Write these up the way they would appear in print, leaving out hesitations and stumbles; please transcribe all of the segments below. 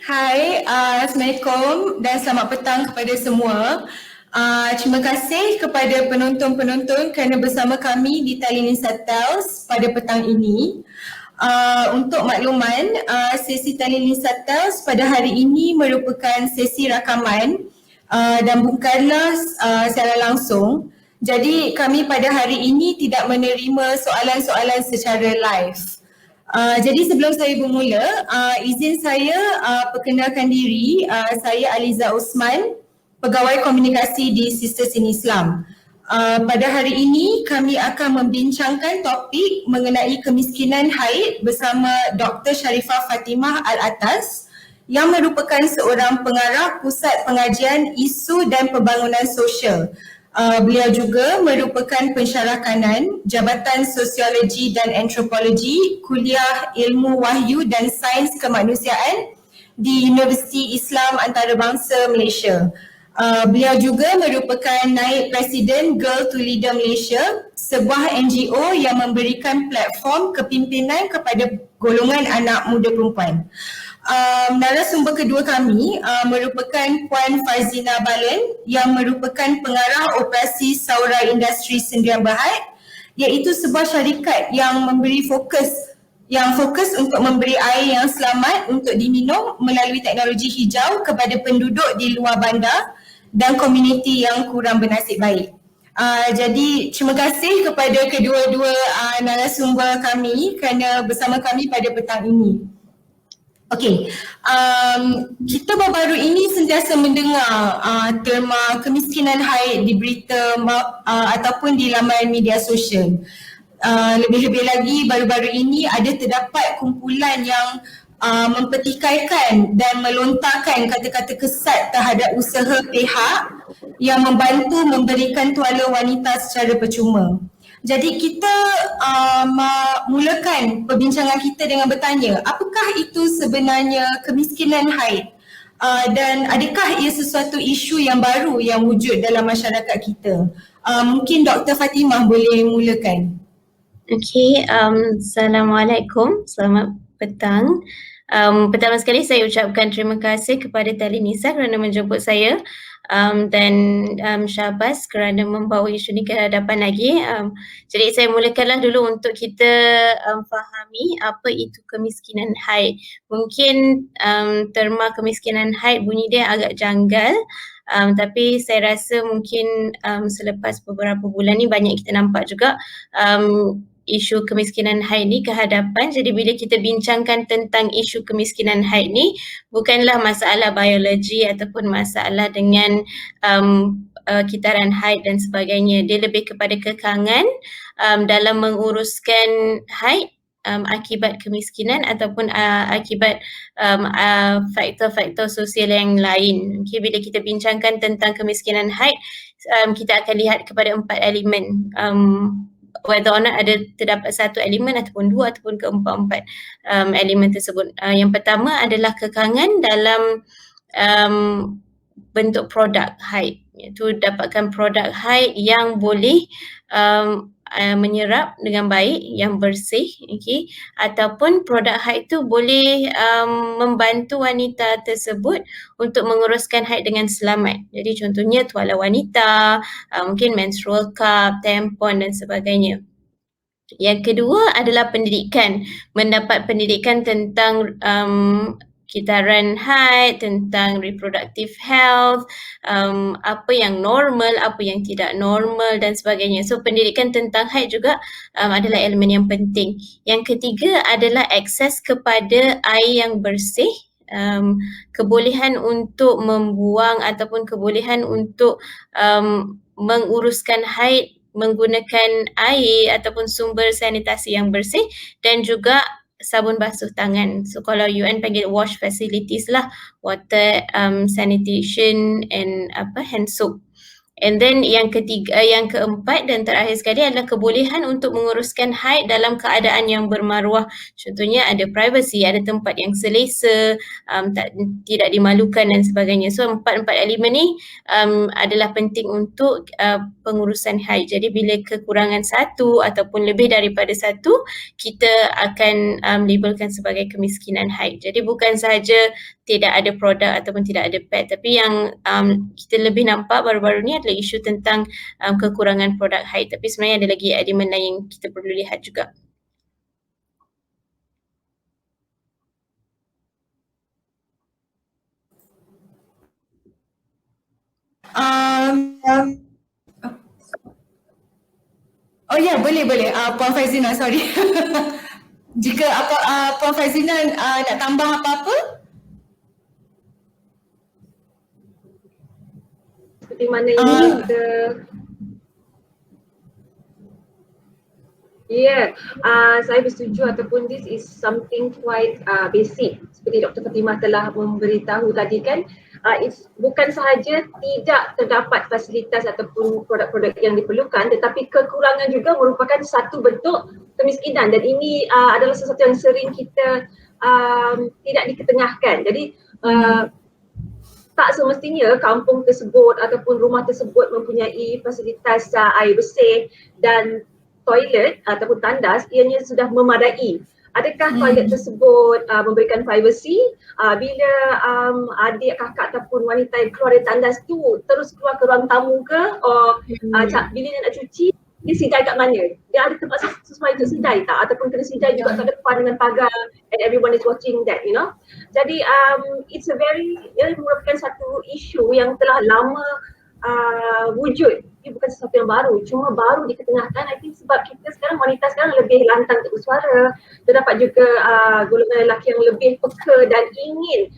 Hai, Assalamualaikum dan selamat petang kepada semua. Terima kasih kepada penonton-penonton kerana bersama kami di Tali Linsat Tales pada petang ini. Untuk makluman, sesi Tali Linsat Tales pada hari ini merupakan sesi rakaman dan bukanlah secara langsung. Jadi kami pada hari ini tidak menerima soalan-soalan secara live. Jadi sebelum saya bermula, izin saya perkenalkan diri. Saya Aliza Osman, Pegawai Komunikasi di Sisters in Islam. Pada hari ini kami akan membincangkan topik mengenai kemiskinan haid bersama Dr. Sharifah Fatimah Al-Atas yang merupakan seorang pengarah Pusat Pengajian Isu dan Pembangunan Sosial. Beliau juga merupakan pensyarah kanan Jabatan Sosiologi dan Antropologi Kuliah Ilmu Wahyu dan Sains Kemanusiaan di Universiti Islam Antarabangsa Malaysia. Beliau juga merupakan naib Presiden Girl to Leader Malaysia, sebuah NGO yang memberikan platform kepimpinan kepada golongan anak muda perempuan. Narasumber kedua kami merupakan Puan Farzina Balen yang merupakan pengarah operasi Saura Industri Sendirian Berhad, iaitu sebuah syarikat yang fokus untuk memberi air yang selamat untuk diminum melalui teknologi hijau kepada penduduk di luar bandar dan komuniti yang kurang bernasib baik. Jadi terima kasih kepada kedua-dua narasumber kami kerana bersama kami pada petang ini. Okey, kita baru-baru ini sentiasa mendengar terma kemiskinan haid di berita ataupun di laman media sosial. Lebih-lebih lagi baru-baru ini ada terdapat kumpulan yang mempertikaikan dan melontarkan kata-kata kesat terhadap usaha pihak yang membantu memberikan tuala wanita secara percuma. Jadi kita mulakan perbincangan kita dengan bertanya, apakah itu sebenarnya kemiskinan haid? Dan adakah ia sesuatu isu yang baru yang wujud dalam masyarakat kita? Mungkin Dr. Fatimah boleh mulakan. Okey, Assalamualaikum, selamat petang. Pertama sekali saya ucapkan terima kasih kepada Tali Nisa kerana menjemput saya dan Syahbaz kerana membawa isu ni ke hadapan lagi. Jadi saya mulakanlah dulu untuk kita fahami apa itu kemiskinan haid. Mungkin terma kemiskinan haid bunyi dia agak janggal, tapi saya rasa mungkin selepas beberapa bulan ni banyak kita nampak juga isu kemiskinan haid ni ke hadapan. Jadi bila kita bincangkan tentang isu kemiskinan haid ni, bukanlah masalah biologi ataupun masalah dengan kitaran haid dan sebagainya. Dia lebih kepada kekangan dalam menguruskan haid akibat kemiskinan ataupun akibat faktor-faktor sosial yang lain. Okay, bila kita bincangkan tentang kemiskinan haid, kita akan lihat kepada 4 elemen. Whether or not ada terdapat satu elemen ataupun dua ataupun keempat-empat elemen tersebut. Yang pertama adalah kekangan dalam bentuk produk haid, iaitu dapatkan produk haid yang boleh menyerap dengan baik, yang bersih, okay? Ataupun produk haid tu boleh membantu wanita tersebut untuk menguruskan haid dengan selamat. Jadi contohnya tuala wanita, mungkin menstrual cup, tampon dan sebagainya. Yang kedua adalah pendidikan, mendapat pendidikan tentang kitaran haid, tentang reproductive health, apa yang normal, apa yang tidak normal dan sebagainya. So pendidikan tentang haid juga adalah elemen yang penting. Yang ketiga adalah akses kepada air yang bersih, kebolehan untuk membuang ataupun kebolehan untuk menguruskan haid menggunakan air ataupun sumber sanitasi yang bersih dan juga sabun basuh tangan. So kalau UN panggil wash facilities lah, water sanitation and hand soap. And then yang keempat dan terakhir sekali adalah kebolehan untuk menguruskan haid dalam keadaan yang bermaruah. Contohnya ada privacy, ada tempat yang selesa, tidak dimalukan dan sebagainya. So empat elemen ni adalah penting untuk pengurusan haid. Jadi bila kekurangan satu ataupun lebih daripada satu, kita akan labelkan sebagai kemiskinan haid. Jadi bukan sahaja tidak ada produk ataupun tidak ada pad, tapi yang kita lebih nampak baru-baru ni adalah isu tentang kekurangan produk haid, tapi sebenarnya ada lagi elemen lain yang kita perlu lihat juga. Oh ya, boleh. Puan Faizina, sorry. Jika Puan Faizina nak tambah apa-apa? Seperti mana ini kita saya bersetuju ataupun this is something quite basic seperti Dr. Fatimah telah memberitahu tadi kan. Bukan sahaja tidak terdapat fasilitas ataupun produk-produk yang diperlukan, tetapi kekurangan juga merupakan satu bentuk kemiskinan, dan ini adalah sesuatu yang sering kita tidak diketengahkan. Jadi tak semestinya kampung tersebut ataupun rumah tersebut mempunyai fasilitas air bersih dan toilet ataupun tandas ianya sudah memadai. Adakah toilet tersebut memberikan privacy bila adik, kakak ataupun wanita yang keluar dari tandas tu terus keluar ke ruang tamu ke, bila dia nak cuci, dia sidai kat mana? Dia ada tempat sesuai untuk sidai tak? Ataupun kena sidai juga kat depan dengan pagar and everyone is watching that, you know. Jadi it's a very, merupakan satu isu yang telah lama wujud. Ia bukan sesuatu yang baru, cuma baru diketengahkan. I think sebab kita sekarang, wanita sekarang lebih lantang untuk bersuara. Terdapat juga golongan lelaki yang lebih peka dan ingin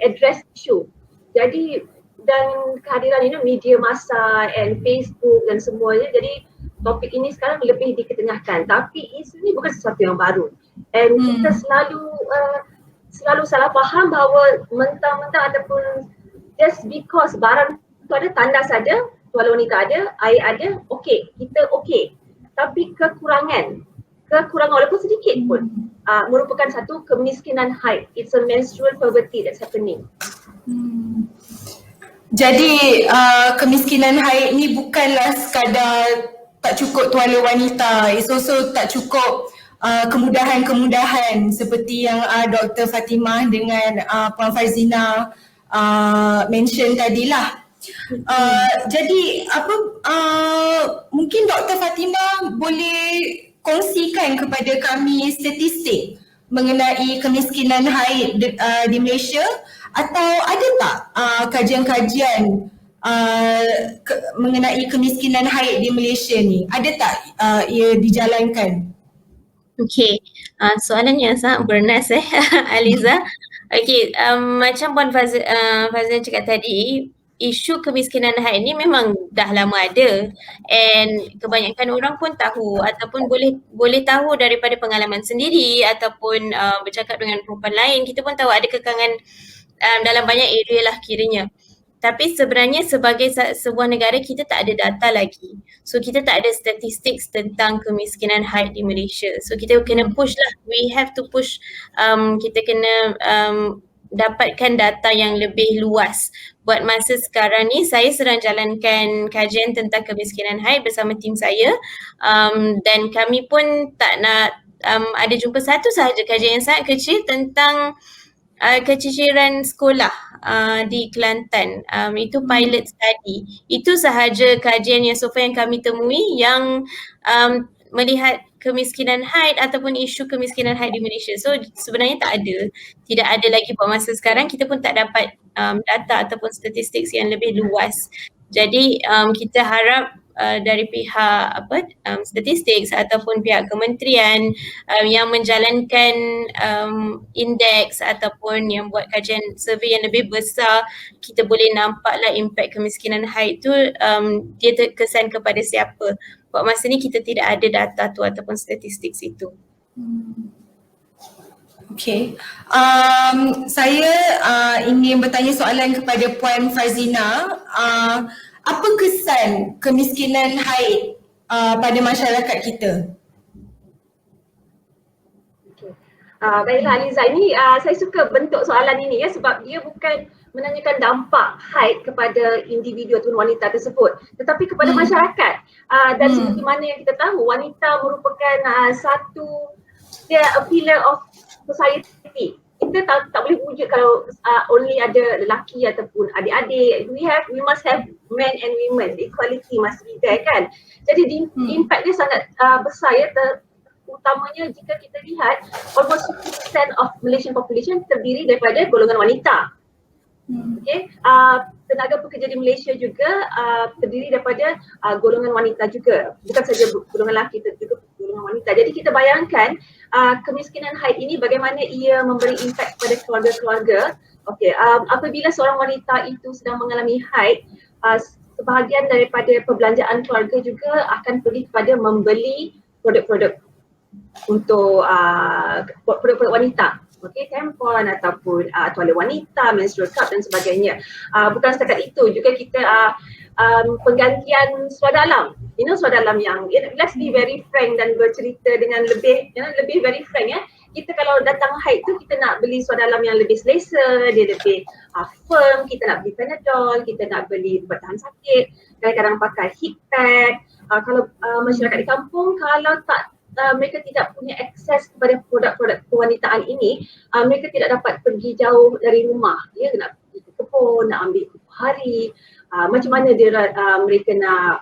address isu. Jadi dan kehadiran media massa and Facebook dan semuanya, jadi topik ini sekarang lebih diketengahkan. Tapi isu ini bukan sesuatu yang baru. And kita selalu salah faham bahawa mentang-mentang ataupun just because barang tu ada, tandas saja, tuala wanita ada, air ada, okey, kita okey. Tapi kekurangan walaupun sedikit pun merupakan satu kemiskinan haid. It's a menstrual poverty that's happening. Jadi kemiskinan haid ni bukanlah sekadar tak cukup tuala wanita, it's also tak cukup kemudahan-kemudahan seperti yang Dr. Fatimah dengan Puan Faizina mention tadilah. Jadi mungkin Dr. Fatimah boleh kongsikan kepada kami statistik mengenai kemiskinan haid di Malaysia, atau ada tak kajian-kajian mengenai kemiskinan haid di Malaysia ni? Ada tak ia dijalankan? Okey, soalan yang sangat bernas Aliza. Okey, macam Puan Fazil cakap tadi, isu kemiskinan haid ni memang dah lama ada, and kebanyakan orang pun tahu ataupun boleh tahu daripada pengalaman sendiri ataupun bercakap dengan perempuan lain. Kita pun tahu ada kekangan dalam banyak area lah kiranya. Tapi sebenarnya sebagai sebuah negara, kita tak ada data lagi. So kita tak ada statistik tentang kemiskinan haid di Malaysia. So kita kena push lah. We have to push. Kita kena dapatkan data yang lebih luas. Buat masa sekarang ni, saya sedang jalankan kajian tentang kemiskinan haid bersama tim saya. Dan kami pun tak nak ada jumpa satu sahaja kajian yang sangat kecil tentang keciciran sekolah di Kelantan. Itu pilot study. Itu sahaja kajian yang so far yang kami temui yang melihat kemiskinan haid ataupun isu kemiskinan haid di Malaysia. So sebenarnya tidak ada lagi buat masa sekarang. Kita pun tak dapat data ataupun statistik yang lebih luas. Jadi kita harap dari pihak statistik ataupun pihak kementerian yang menjalankan indeks ataupun yang buat kajian survey yang lebih besar, kita boleh nampaklah impak kemiskinan haid tu dia terkesan kepada siapa. Buat masa ni kita tidak ada data tu ataupun statistik itu. Okay, saya ingin bertanya soalan kepada Puan Faizina. apa kesan kemiskinan haid pada masyarakat kita? Baiklah Aliza, ini saya suka bentuk soalan ini ya, sebab dia bukan menanyakan dampak haid kepada individu atau wanita tersebut, tetapi kepada masyarakat. Dan seperti mana yang kita tahu, wanita merupakan satu, dia a pillar of society. Kita tak boleh wujud kalau only ada lelaki ataupun adik-adik. We must have men and women. The equality must be there kan. Jadi impact dia sangat besar ya, utamanya jika kita lihat almost 50% of Malaysian population terdiri daripada golongan wanita. Okay. Tenaga pekerja di Malaysia juga terdiri daripada golongan wanita juga, bukan saja golongan lelaki, juga golongan wanita. Jadi kita bayangkan kemiskinan haid ini bagaimana ia memberi impak kepada keluarga-keluarga. Okay. Apabila seorang wanita itu sedang mengalami haid, sebahagian daripada perbelanjaan keluarga juga akan pergi kepada membeli produk-produk untuk produk-produk wanita. Okay, tampon ataupun tuala wanita, menstrual cup dan sebagainya. Bukan setakat itu, juga kita penggantian seluar dalam. Seluar dalam yang, let's be very frank dan bercerita dengan lebih very frank ya. Kita kalau datang haid tu kita nak beli seluar dalam yang lebih selesa, dia lebih firm, kita nak beli Panadol, kita nak beli bertahan sakit, kadang-kadang pakai heat pad. Kalau masyarakat di kampung, kalau mereka tidak punya akses kepada produk-produk kewanitaan ini, mereka tidak dapat pergi jauh dari rumah. Dia nak pergi ke kebun, nak ambil hari, macam mana mereka nak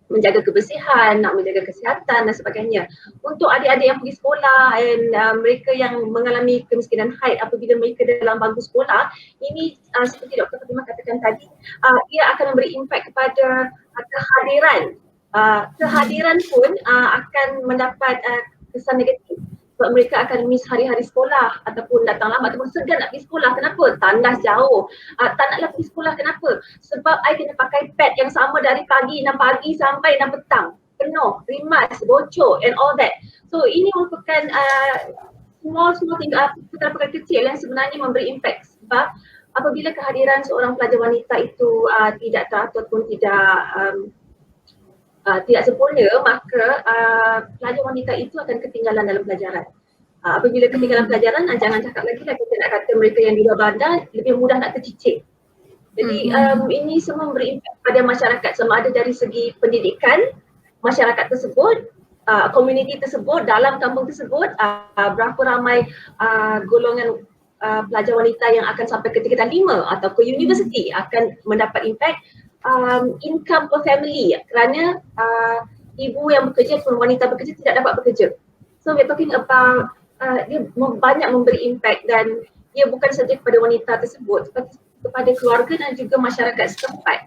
menjaga kebersihan, nak menjaga kesihatan dan sebagainya. Untuk adik-adik yang pergi sekolah dan mereka yang mengalami kemiskinan haid apabila mereka dalam bangku sekolah, ini seperti Dr. Fatimah katakan tadi, ia akan memberi impak kepada kehadiran. Kehadiran pun akan mendapat kesan negatif, sebab mereka akan miss hari-hari sekolah ataupun datang lambat ataupun segan nak pergi sekolah. Kenapa? Tandas jauh. Tak naklah pergi sekolah. Kenapa? Sebab I kena pakai pad yang sama dari pagi 6 pagi sampai 6 petang. Penuh, rimas, bocor and all that. So ini merupakan small perkara-perkara kecil yang sebenarnya memberi impact, sebab apabila kehadiran seorang pelajar wanita itu tidak teratur ataupun tidak sempurna, maka pelajar wanita itu akan ketinggalan dalam pelajaran. Apabila ketinggalan pelajaran, jangan cakap lagi lah kita nak kata mereka yang di luar bandar lebih mudah nak tercicik. Jadi ini semua memberi impak pada masyarakat, sama ada dari segi pendidikan masyarakat tersebut, komuniti tersebut, dalam kampung tersebut, berapa ramai golongan pelajar wanita yang akan sampai ke tingkatan 5 atau ke universiti akan mendapat impak. Income per family, kerana ibu yang bekerja ataupun wanita bekerja tidak dapat bekerja. So we're talking about dia banyak memberi impact, dan dia bukan saja kepada wanita tersebut, tetapi kepada keluarga dan juga masyarakat setempat.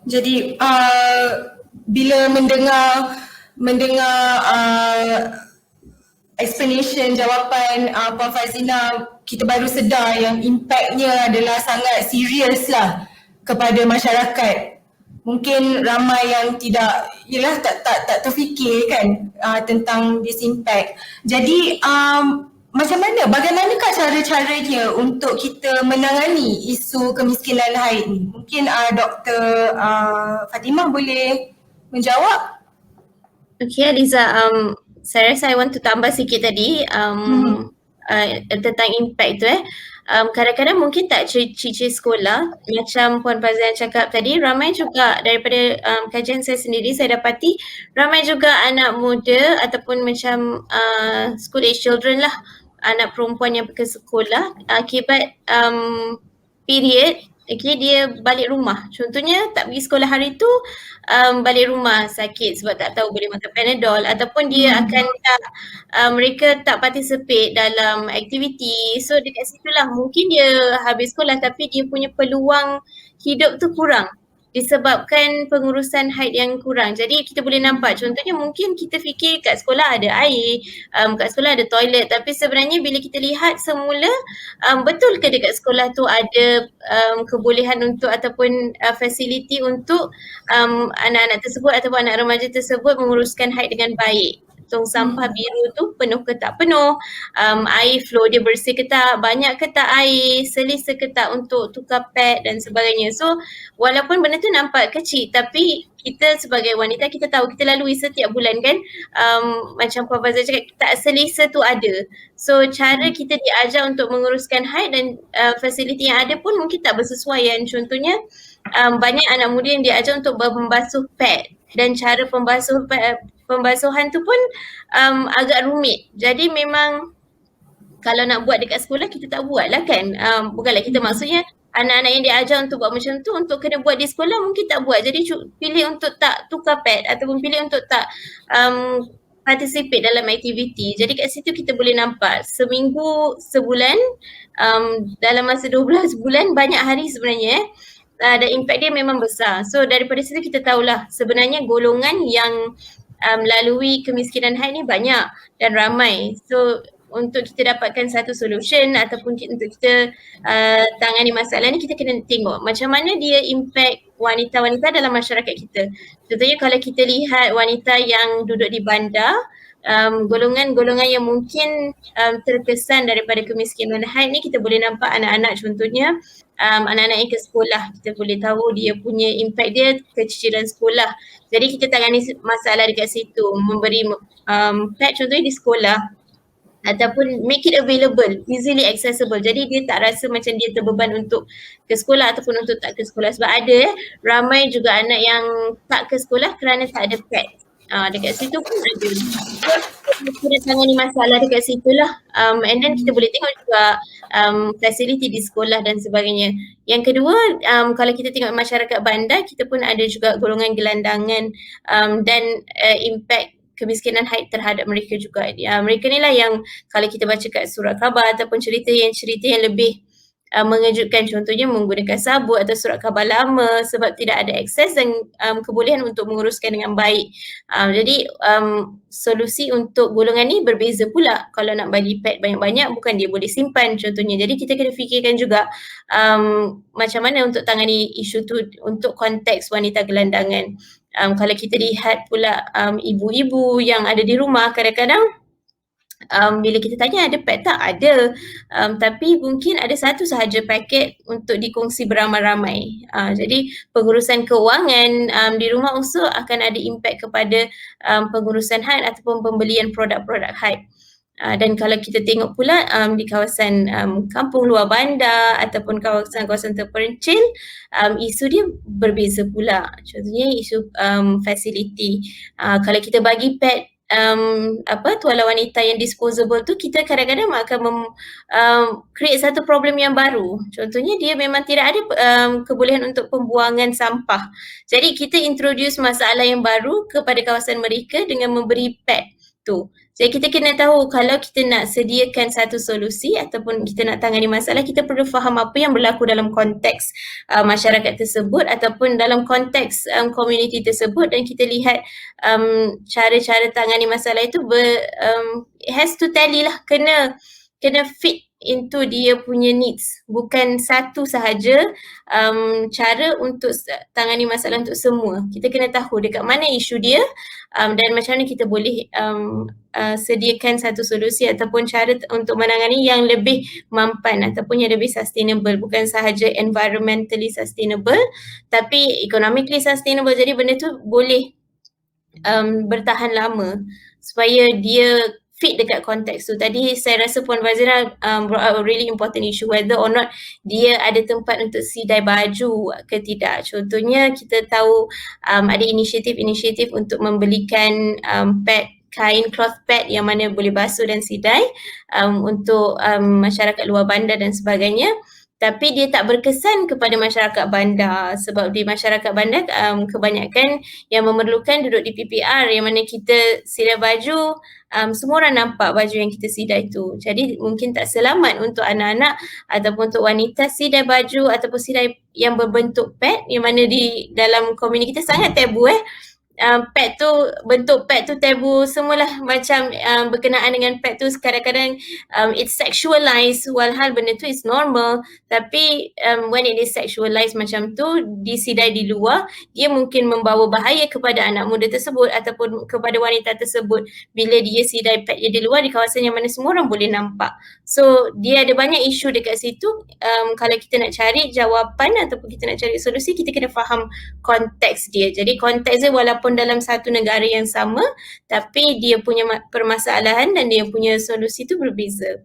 Jadi bila mendengar explanation, jawapan Puan Fazina, kita baru sedar yang impactnya adalah sangat serius lah kepada masyarakat. Mungkin ramai yang tak terfikir kan tentang this impact. Jadi bagaimanakah cara-caranya untuk kita menangani isu kemiskinan haid ni? Mungkin Dr. Fatimah boleh menjawab? Okay Aliza, saya rasa I want to tambah sikit tadi tentang impact tu kadang-kadang mungkin tak cicir sekolah, macam Puan Fazina cakap tadi, ramai juga daripada kajian saya sendiri, saya dapati ramai juga anak muda ataupun macam school age children lah, anak perempuan yang pergi sekolah akibat period, okay, dia balik rumah. Contohnya tak pergi sekolah hari tu, balik rumah sakit sebab tak tahu boleh makan Panadol, ataupun dia akan mereka tak participate dalam aktiviti. So dekat situlah mungkin dia habis sekolah tapi dia punya peluang hidup tu kurang disebabkan pengurusan haid yang kurang. Jadi kita boleh nampak, contohnya mungkin kita fikir kat sekolah ada air, kat sekolah ada toilet, tapi sebenarnya bila kita lihat semula, betul ke dekat sekolah tu ada kebolehan untuk ataupun fasiliti untuk anak-anak tersebut ataupun anak remaja tersebut menguruskan haid dengan baik. tong sampah biru tu penuh ke tak penuh, air flow dia bersih ke tak, banyak ke tak air, selesa ke tak untuk tukar pad dan sebagainya. So walaupun benda tu nampak kecil tapi kita sebagai wanita kita tahu, kita lalui setiap bulan kan, macam Puan Fazal cakap tak selesa tu ada. So cara kita diajar untuk menguruskan haid dan fasiliti yang ada pun mungkin tak bersesuaian. Contohnya banyak anak muda yang diajar untuk membasuh pad dan cara pembasuhan tu pun agak rumit. Jadi memang kalau nak buat dekat sekolah kita tak buat lah kan. Bukanlah kita maksudnya anak-anak yang diajar untuk buat macam tu untuk kena buat di sekolah mungkin tak buat. Jadi pilih untuk tak tukar pad ataupun pilih untuk tak participate dalam aktiviti. Jadi kat situ kita boleh nampak seminggu, sebulan, dalam masa 12 bulan banyak hari sebenarnya dan impact dia memang besar. So daripada situ kita tahulah sebenarnya golongan yang melalui kemiskinan haid ni banyak dan ramai. So untuk kita dapatkan satu solution ataupun untuk kita tangani masalah ni, kita kena tengok macam mana dia impact wanita-wanita dalam masyarakat kita. Contohnya kalau kita lihat wanita yang duduk di bandar, golongan-golongan yang mungkin terkesan daripada kemiskinan haid ni, kita boleh nampak anak-anak contohnya, anak-anak yang ke sekolah, kita boleh tahu dia punya impact dia keciciran sekolah. Jadi kita tangani masalah dekat situ, memberi pad contohnya di sekolah ataupun make it available, easily accessible. Jadi dia tak rasa macam dia terbeban untuk ke sekolah ataupun untuk tak ke sekolah. Sebab ada ramai juga anak yang tak ke sekolah kerana tak ada pad. Dekat situ pun ada. Kita tangani masalah dekat situ lah. And then kita boleh tengok juga fasiliti di sekolah dan sebagainya. Yang kedua, kalau kita tengok masyarakat bandar, kita pun ada juga golongan gelandangan dan impact kemiskinan haid terhadap mereka juga. Mereka ni lah yang kalau kita baca kat surat khabar ataupun cerita yang lebih mengejutkan, contohnya menggunakan sabut atau surat khabar lama sebab tidak ada akses dan kebolehan untuk menguruskan dengan baik. Jadi solusi untuk golongan ni berbeza pula. Kalau nak bagi pad banyak-banyak bukan dia boleh simpan contohnya. Jadi kita kena fikirkan juga macam mana untuk tangani isu tu untuk konteks wanita gelandangan. Kalau kita lihat pula ibu-ibu yang ada di rumah, kadang-kadang bila kita tanya ada pad tak? Ada. Tapi mungkin ada satu sahaja paket untuk dikongsi beramai-ramai. Jadi pengurusan kewangan di rumah also akan ada impact kepada pengurusan haid ataupun pembelian produk-produk haid. Dan kalau kita tengok pula di kawasan kampung luar bandar ataupun kawasan-kawasan terpencil, isu dia berbeza pula. Contohnya isu fasiliti. Kalau kita bagi pad tuala wanita yang disposable tu, kita kadang-kadang akan create satu problem yang baru. Contohnya dia memang tidak ada kebolehan untuk pembuangan sampah. Jadi kita introduce masalah yang baru kepada kawasan mereka dengan memberi pad tu. Jadi kita kena tahu kalau kita nak sediakan satu solusi ataupun kita nak tangani masalah, kita perlu faham apa yang berlaku dalam konteks masyarakat tersebut ataupun dalam konteks komuniti tersebut, dan kita lihat cara-cara tangani masalah itu it has to tally lah, kena fit into dia punya needs. Bukan satu sahaja cara untuk tangani masalah untuk semua. Kita kena tahu dekat mana isu dia dan macam mana kita boleh sediakan satu solusi ataupun cara untuk menangani yang lebih mampan ataupun yang lebih sustainable. Bukan sahaja environmentally sustainable tapi economically sustainable. Jadi benda tu boleh bertahan lama supaya dia fit dekat konteks tu. Tadi saya rasa Puan Fazira brought up a really important issue, whether or not dia ada tempat untuk sidai baju ke tidak. Contohnya kita tahu ada inisiatif-inisiatif untuk membelikan pad kain cloth pad yang mana boleh basuh dan sidai untuk masyarakat luar bandar dan sebagainya. Tapi dia tak berkesan kepada masyarakat bandar sebab di masyarakat bandar kebanyakan yang memerlukan duduk di PPR yang mana kita sidai baju, semua orang nampak baju yang kita sidai tu. Jadi mungkin tak selamat untuk anak-anak ataupun untuk wanita sidai baju ataupun sidai yang berbentuk pad yang mana di dalam komuniti kita sangat tabu pad tu, bentuk pad tu tabu semualah, macam berkenaan dengan pad tu kadang-kadang it's sexualized, walhal benda tu is normal, tapi when it is sexualized macam tu disidai di luar, dia mungkin membawa bahaya kepada anak muda tersebut ataupun kepada wanita tersebut bila dia sidai pad dia di luar di kawasan yang mana semua orang boleh nampak. So dia ada banyak isu dekat situ. Kalau kita nak cari jawapan ataupun kita nak cari solusi, kita kena faham konteks dia. Jadi konteks dia walaupun dalam satu negara yang sama, tapi dia punya permasalahan dan dia punya solusi tu berbeza.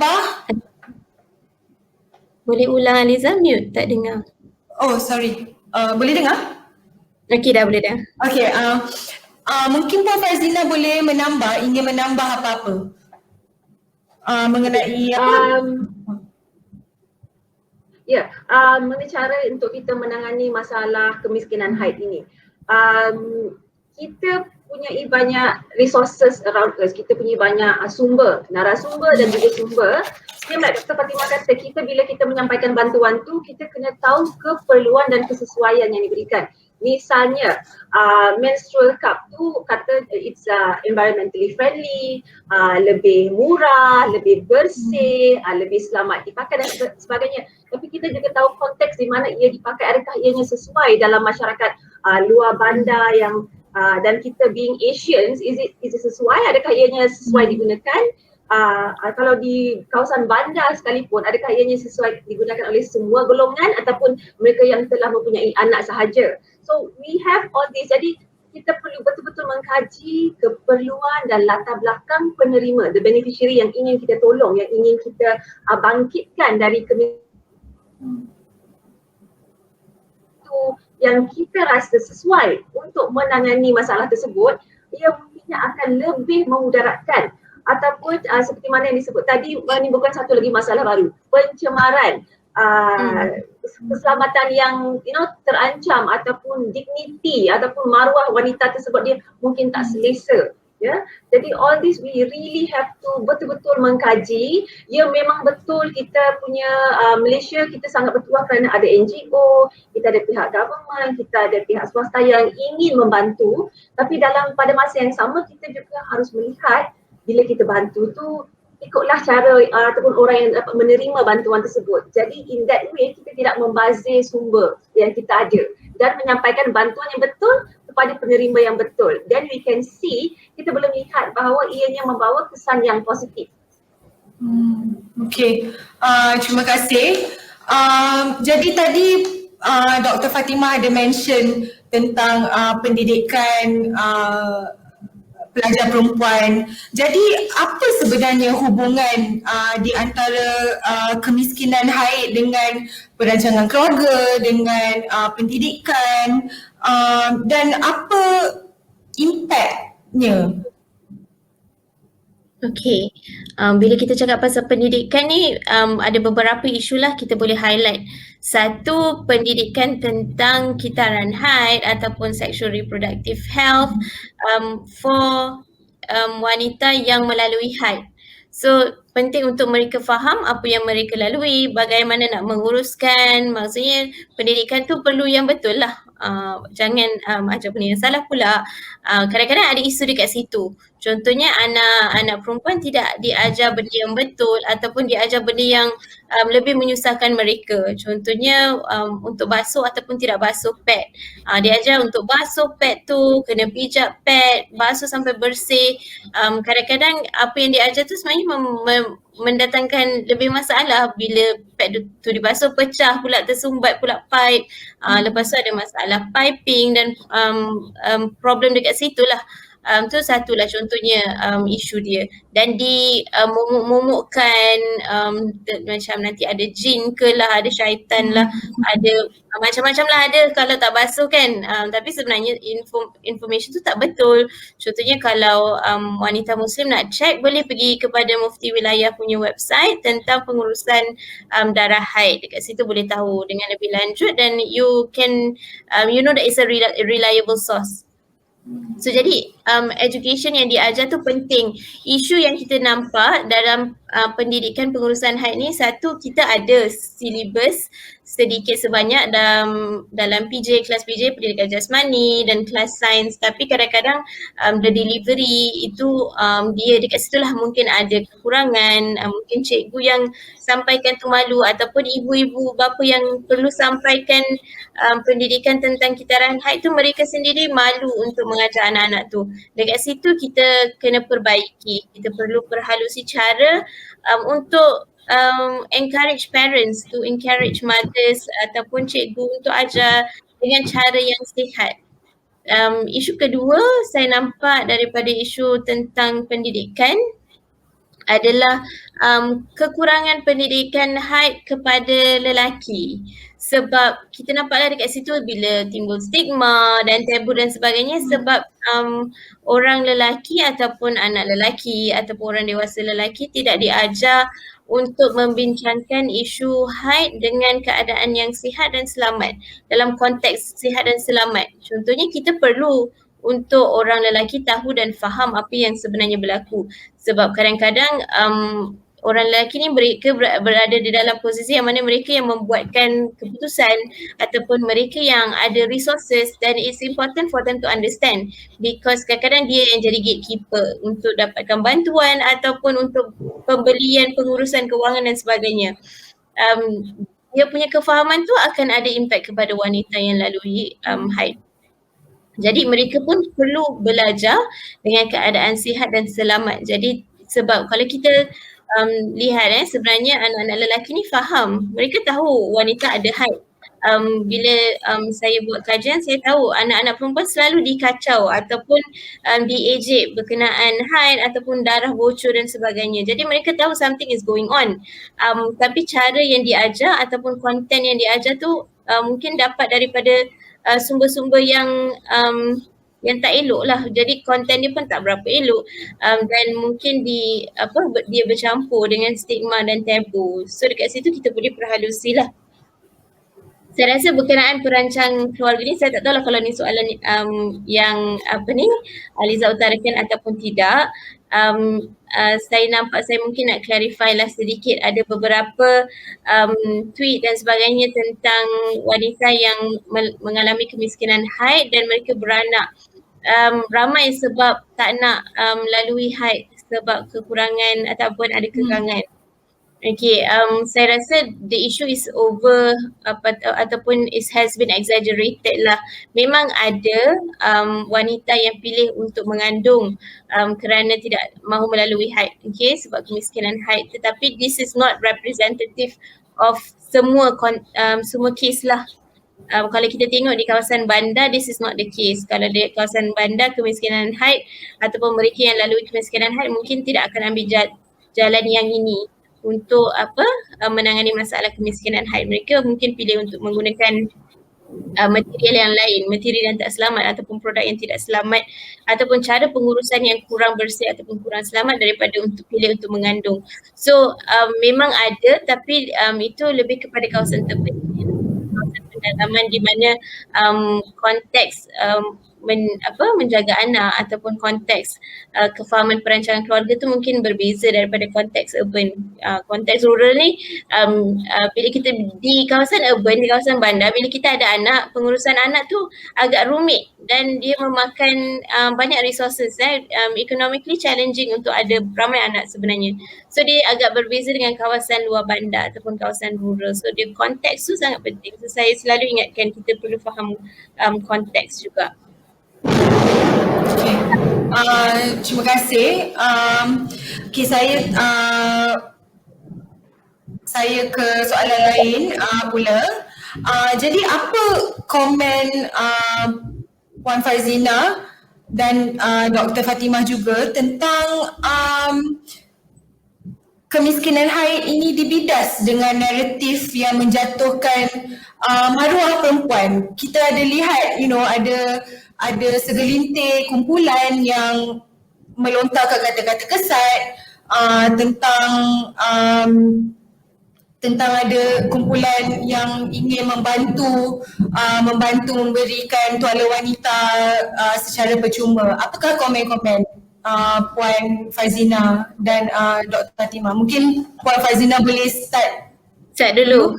Apa? Boleh ulang Aliza? Mute, tak dengar. Oh, sorry. Boleh dengar? Okey, dah boleh dah. Okay, mungkin Puan Fazlina boleh ingin menambah apa-apa mengenai mengenai cara untuk kita menangani masalah kemiskinan haid ini. Kita punya banyak resources around us, kita punya banyak sumber, narasumber dan juga sumber. Seperti yang Dr. Fatimah kata, kita bila kita menyampaikan bantuan tu, kita kena tahu keperluan dan kesesuaian yang diberikan. Misalnya, menstrual cup tu kata it's environmentally friendly, lebih murah, lebih bersih, lebih selamat dipakai dan sebagainya. Tapi kita juga tahu konteks di mana ia dipakai, adakah ianya sesuai dalam masyarakat luar bandar yang dan kita being Asians, is it sesuai, adakah ianya sesuai digunakan? Kalau di kawasan bandar sekalipun, adakah ianya sesuai digunakan oleh semua golongan ataupun mereka yang telah mempunyai anak sahaja. So we have all this, jadi kita perlu betul-betul mengkaji keperluan dan latar belakang penerima, the beneficiary yang ingin kita tolong, yang ingin kita bangkitkan dari yang kita rasa sesuai untuk menangani masalah tersebut, ia mungkinnya akan lebih memudaratkan ataupun seperti mana yang disebut tadi, menimbulkan satu lagi masalah baru, pencemaran, keselamatan yang terancam ataupun dignity ataupun maruah wanita tersebut dia mungkin tak selesa. Jadi all this we really have to betul-betul mengkaji. Ya, memang betul kita punya Malaysia kita sangat bertuah kerana ada NGO, kita ada pihak government, kita ada pihak swasta yang ingin membantu, tapi pada masa yang sama kita juga harus melihat bila kita bantu tu ikutlah cara ataupun orang yang dapat menerima bantuan tersebut. Jadi in that way kita tidak membazir sumber yang kita ada dan menyampaikan bantuan yang betul kepada penerima yang betul. Then we can see, kita boleh melihat bahawa ianya membawa kesan yang positif. Okay, terima kasih. Jadi tadi Dr. Fatimah ada mention tentang pendidikan pelajar perempuan. Jadi apa sebenarnya hubungan di antara kemiskinan haid dengan perancangan keluarga, dengan pendidikan dan apa impaknya? Okay, bila kita cakap pasal pendidikan ni ada beberapa isu lah kita boleh highlight. Satu, pendidikan tentang kitaran haid ataupun sexual reproductive health for wanita yang melalui haid. So penting untuk mereka faham apa yang mereka lalui, bagaimana nak menguruskan, maksudnya pendidikan tu perlu yang betul lah. Jangan ajar benda yang salah pula. Kadang-kadang ada isu dekat situ. Contohnya anak perempuan tidak diajar benda yang betul ataupun diajar benda yang lebih menyusahkan mereka. Contohnya untuk basuh ataupun tidak basuh pad. Diajar untuk basuh pad tu, kena pijak pad, basuh sampai bersih. Kadang-kadang apa yang diajar tu sebenarnya mendatangkan lebih masalah bila pad tu dibasuh, pecah pula, tersumbat pula pipe. Lepas tu ada masalah piping dan problem dekat situ lah. Tu satulah contohnya isu dia. Dan momok-momokkan macam nanti ada jin ke lah, ada syaitan lah, ada macam-macam lah ada kalau tak basuh kan. Tapi sebenarnya information tu tak betul. Contohnya kalau wanita Muslim nak check, boleh pergi kepada Mufti Wilayah punya website tentang pengurusan darah haid. Dekat situ boleh tahu dengan lebih lanjut dan you can you know that it's a reliable source. So jadi education yang diajar tu penting. Isu yang kita nampak dalam pendidikan pengurusan haid ni, satu, kita ada silibus sedikit sebanyak dalam PJ, kelas PJ, pendidikan jasmani dan kelas sains, tapi kadang-kadang the delivery itu dia dekat situlah mungkin ada kekurangan, mungkin cikgu yang sampaikan tu malu ataupun ibu-ibu bapa yang perlu sampaikan pendidikan tentang kitaran haid tu mereka sendiri malu untuk mengajar anak-anak tu. Dekat situ kita kena perbaiki, kita perlu perhalusi cara untuk encourage parents to encourage mothers ataupun cikgu untuk ajar dengan cara yang sihat. Isu kedua saya nampak daripada isu tentang pendidikan adalah kekurangan pendidikan haid kepada lelaki. Sebab kita nampaklah dekat situ bila timbul stigma dan tabu dan sebagainya sebab orang lelaki ataupun anak lelaki ataupun orang dewasa lelaki tidak diajar untuk membincangkan isu haid dengan keadaan yang sihat dan selamat dalam konteks sihat dan selamat. Contohnya kita perlu untuk orang lelaki tahu dan faham apa yang sebenarnya berlaku sebab kadang-kadang orang lelaki ni mereka berada di dalam posisi yang mana mereka yang membuatkan keputusan ataupun mereka yang ada resources dan it's important for them to understand because kadang-kadang dia yang jadi gatekeeper untuk dapatkan bantuan ataupun untuk pembelian pengurusan kewangan dan sebagainya. Dia punya kefahaman tu akan ada impact kepada wanita yang lalui haid. Jadi mereka pun perlu belajar dengan keadaan sihat dan selamat. Jadi sebab kalau kita lihat sebenarnya anak-anak lelaki ni faham. Mereka tahu wanita ada haid. Bila saya buat kajian saya tahu anak-anak perempuan selalu dikacau ataupun diejek berkenaan haid ataupun darah bocor dan sebagainya. Jadi mereka tahu something is going on. Tapi cara yang diajar ataupun konten yang diajar tu mungkin dapat daripada sumber-sumber yang tak elok lah. Jadi konten dia pun tak berapa elok dan mungkin dia bercampur dengan stigma dan tabu. So dekat situ kita boleh perhalusi lah. Saya rasa berkenaan perancang keluarga ni saya tak tahu lah kalau ni soalan yang Aliza utarakan ataupun tidak. Saya nampak saya mungkin nak clarify lah sedikit. Ada beberapa tweet dan sebagainya tentang wanita yang mengalami kemiskinan haid dan mereka beranak. Ramai sebab tak nak lalui haid sebab kekurangan ataupun ada kekangan. Okay, saya rasa the issue is over ataupun it has been exaggerated lah. Memang ada wanita yang pilih untuk mengandung kerana tidak mahu melalui haid, okay, sebab kemiskinan haid. Tetapi this is not representative of semua kes lah. Kalau kita tengok di kawasan bandar, this is not the case. Kalau di kawasan bandar kemiskinan haid ataupun mereka yang lalui kemiskinan haid mungkin tidak akan ambil jalan yang ini untuk menangani masalah kemiskinan haid. Mereka mungkin pilih untuk menggunakan material yang lain, material yang tak selamat ataupun produk yang tidak selamat ataupun cara pengurusan yang kurang bersih ataupun kurang selamat daripada untuk pilih untuk mengandung. So memang ada tapi itu lebih kepada kawasan terpencil, kawasan pendalaman di mana konteks menjaga anak ataupun konteks kefahaman perancangan keluarga tu mungkin berbeza daripada konteks urban. Konteks rural ni bila kita di kawasan urban, di kawasan bandar, bila kita ada anak, pengurusan anak tu agak rumit dan dia memakan banyak resources. Economically challenging untuk ada ramai anak sebenarnya. So dia agak berbeza dengan kawasan luar bandar ataupun kawasan rural. So dia konteks tu sangat penting. So saya selalu ingatkan kita perlu faham konteks juga. Okay. Terima kasih. Okay, saya ke soalan lain pula. Jadi apa komen Puan Farzina dan Dr. Fatimah juga tentang kemiskinan haid ini dibidas dengan naratif yang menjatuhkan maruah perempuan. Kita ada lihat, ada segelintir kumpulan yang melontarkan kata-kata kesat tentang ada kumpulan yang ingin membantu memberikan tuala wanita secara percuma. Apakah komen-komen Puan Fazina dan Dr. Fatimah? Mungkin Puan Fazina boleh start dulu.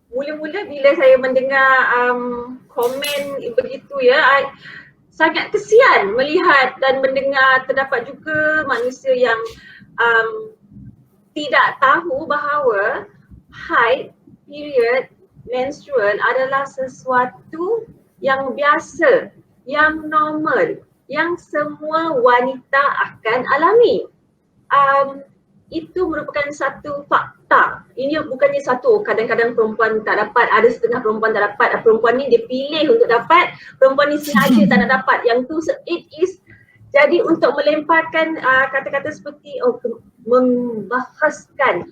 Mula-mula bila saya mendengar komen begitu ya, sangat kesian melihat dan mendengar terdapat juga manusia yang tidak tahu bahawa haid, period, menstrual adalah sesuatu yang biasa, yang normal, yang semua wanita akan alami. Itu merupakan satu fakta. Ini bukannya satu, kadang-kadang perempuan tak dapat, ada setengah perempuan tak dapat, perempuan ni dia pilih untuk dapat, perempuan ni sengaja tak nak dapat. Yang tu it is, jadi untuk melemparkan kata-kata seperti membahaskan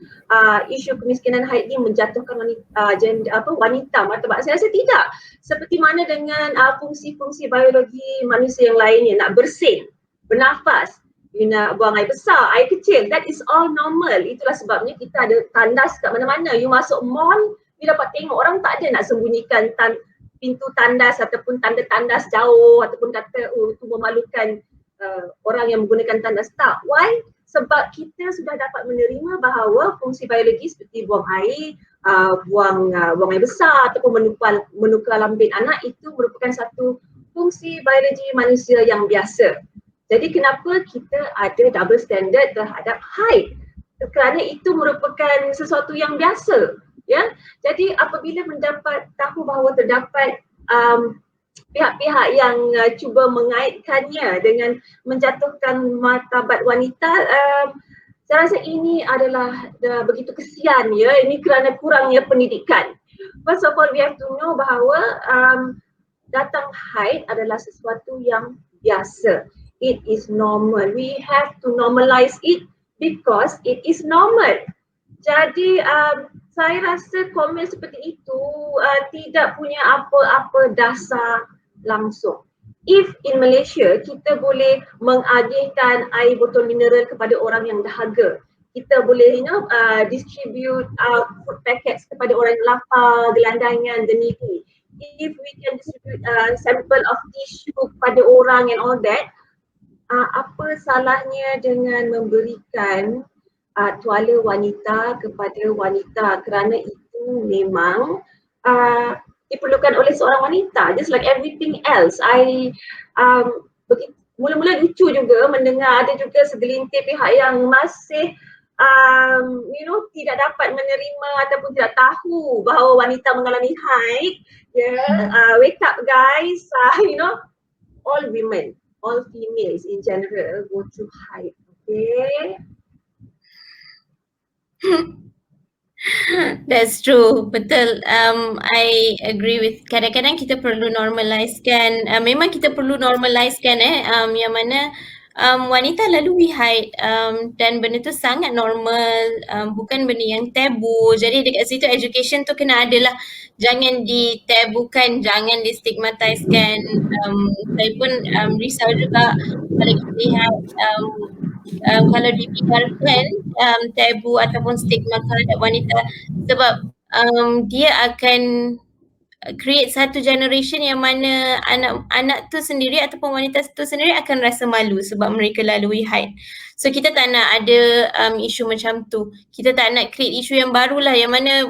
isu kemiskinan haid ni menjatuhkan wanita martabat. Saya rasa tidak. Seperti mana dengan fungsi-fungsi biologi manusia yang lainnya, nak bersin, bernafas, you nak buang air besar, air kecil, that is all normal. Itulah sebabnya kita ada tandas kat mana-mana. You masuk mall, you dapat tengok orang tak ada nak sembunyikan pintu tandas ataupun tanda tandas jauh ataupun kata itu memalukan orang yang menggunakan tandas. Tak. Why? Sebab kita sudah dapat menerima bahawa fungsi biologi seperti buang air, buang air besar ataupun menukar lambit anak itu merupakan satu fungsi biologi manusia yang biasa. Jadi kenapa kita ada double standard terhadap haid? Kerana itu merupakan sesuatu yang biasa. Ya, jadi apabila mendapat tahu bahawa terdapat pihak-pihak yang cuba mengaitkannya dengan menjatuhkan martabat wanita, saya rasa ini adalah begitu kesian ya. Ini kerana kurangnya pendidikan. First of all, we have to know bahawa datang haid adalah sesuatu yang biasa. It is normal. We have to normalize it because it is normal. Jadi saya rasa komen seperti itu tidak punya apa-apa dasar langsung. If in Malaysia kita boleh mengagihkan air botol mineral kepada orang yang dahaga, kita boleh distribute food packets kepada orang yang lapar, gelandangan, the needy. If we can distribute sample of tissue kepada orang and all that, apa salahnya dengan memberikan tuala wanita kepada wanita, kerana itu memang diperlukan oleh seorang wanita, just like everything else. Mula-mula lucu juga mendengar ada juga segelintir pihak yang masih tidak dapat menerima ataupun tidak tahu bahawa wanita mengalami haid. Wake up guys, all women, all females in general go through haid. Okay. That's true, betul. I agree with, kadang-kadang kita perlu normalizekan, memang kita perlu normalizekan yang mana wanita lalui haid dan benda tu sangat normal, bukan benda yang tabu. Jadi dekat situ education tu kena ada lah, jangan ditabukan, jangan distigmatizekan. Saya pun risau juga kalau kita lihat kalau dibiarkan tabu ataupun stigma terhadap wanita, sebab dia akan create satu generation yang mana anak tu sendiri ataupun wanita tu sendiri akan rasa malu sebab mereka lalui haid. So kita tak nak ada isu macam tu. Kita tak nak create isu yang barulah yang mana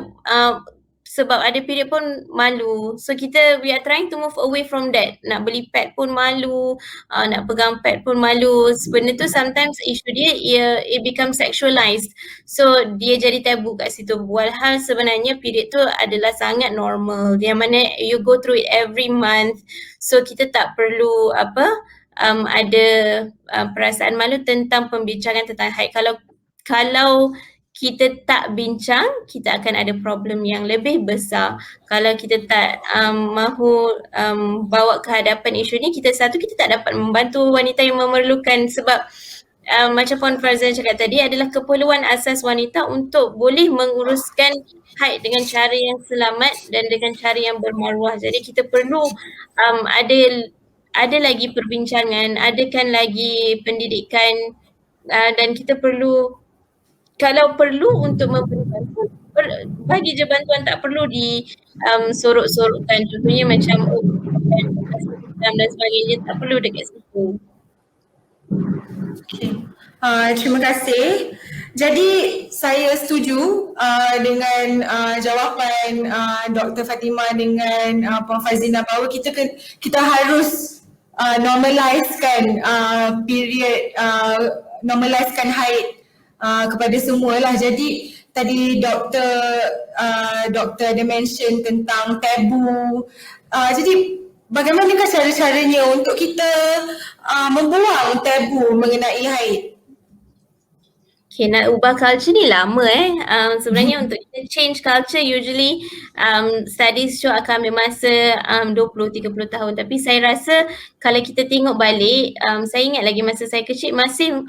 sebab ada period pun malu. So we are trying to move away from that. Nak beli pad pun malu, nak pegang pad pun malu. Sebenarnya tu sometimes isu dia it becomes sexualized. So dia jadi tabu kat situ. Walhal sebenarnya period tu adalah sangat normal. Yang mana you go through it every month. So kita tak perlu ada perasaan malu tentang pembincangan tentang haid. Kalau kita tak bincang, kita akan ada problem yang lebih besar. Kalau kita tak mahu bawa ke hadapan isu ni, kita tak dapat membantu wanita yang memerlukan. Sebab macam Puan Farzan cakap tadi, adalah keperluan asas wanita untuk boleh menguruskan haid dengan cara yang selamat dan dengan cara yang bermaruah. Jadi kita perlu ada lagi perbincangan, adakan lagi pendidikan dan kita perlu, kalau perlu untuk memberi bantuan, bagi je bantuan, tak perlu di sorok-sorokkan. Contohnya macam dan sebagainya, tak perlu dekat situ. Okay. Terima kasih. Jadi saya setuju dengan jawapan Dr. Fatimah dengan Puan Fazina bahawa kita harus normalizekan period, normalizekan haid kepada semua lah. Jadi tadi doktor ada mention tentang tabu. Jadi bagaimanakah cara-caranya untuk kita membuang tabu mengenai haid? Okay, nak ubah culture ni lama sebenarnya untuk kita change culture usually studies show akan ambil masa 20-30 tahun, tapi saya rasa kalau kita tengok balik, saya ingat lagi masa saya kecil masih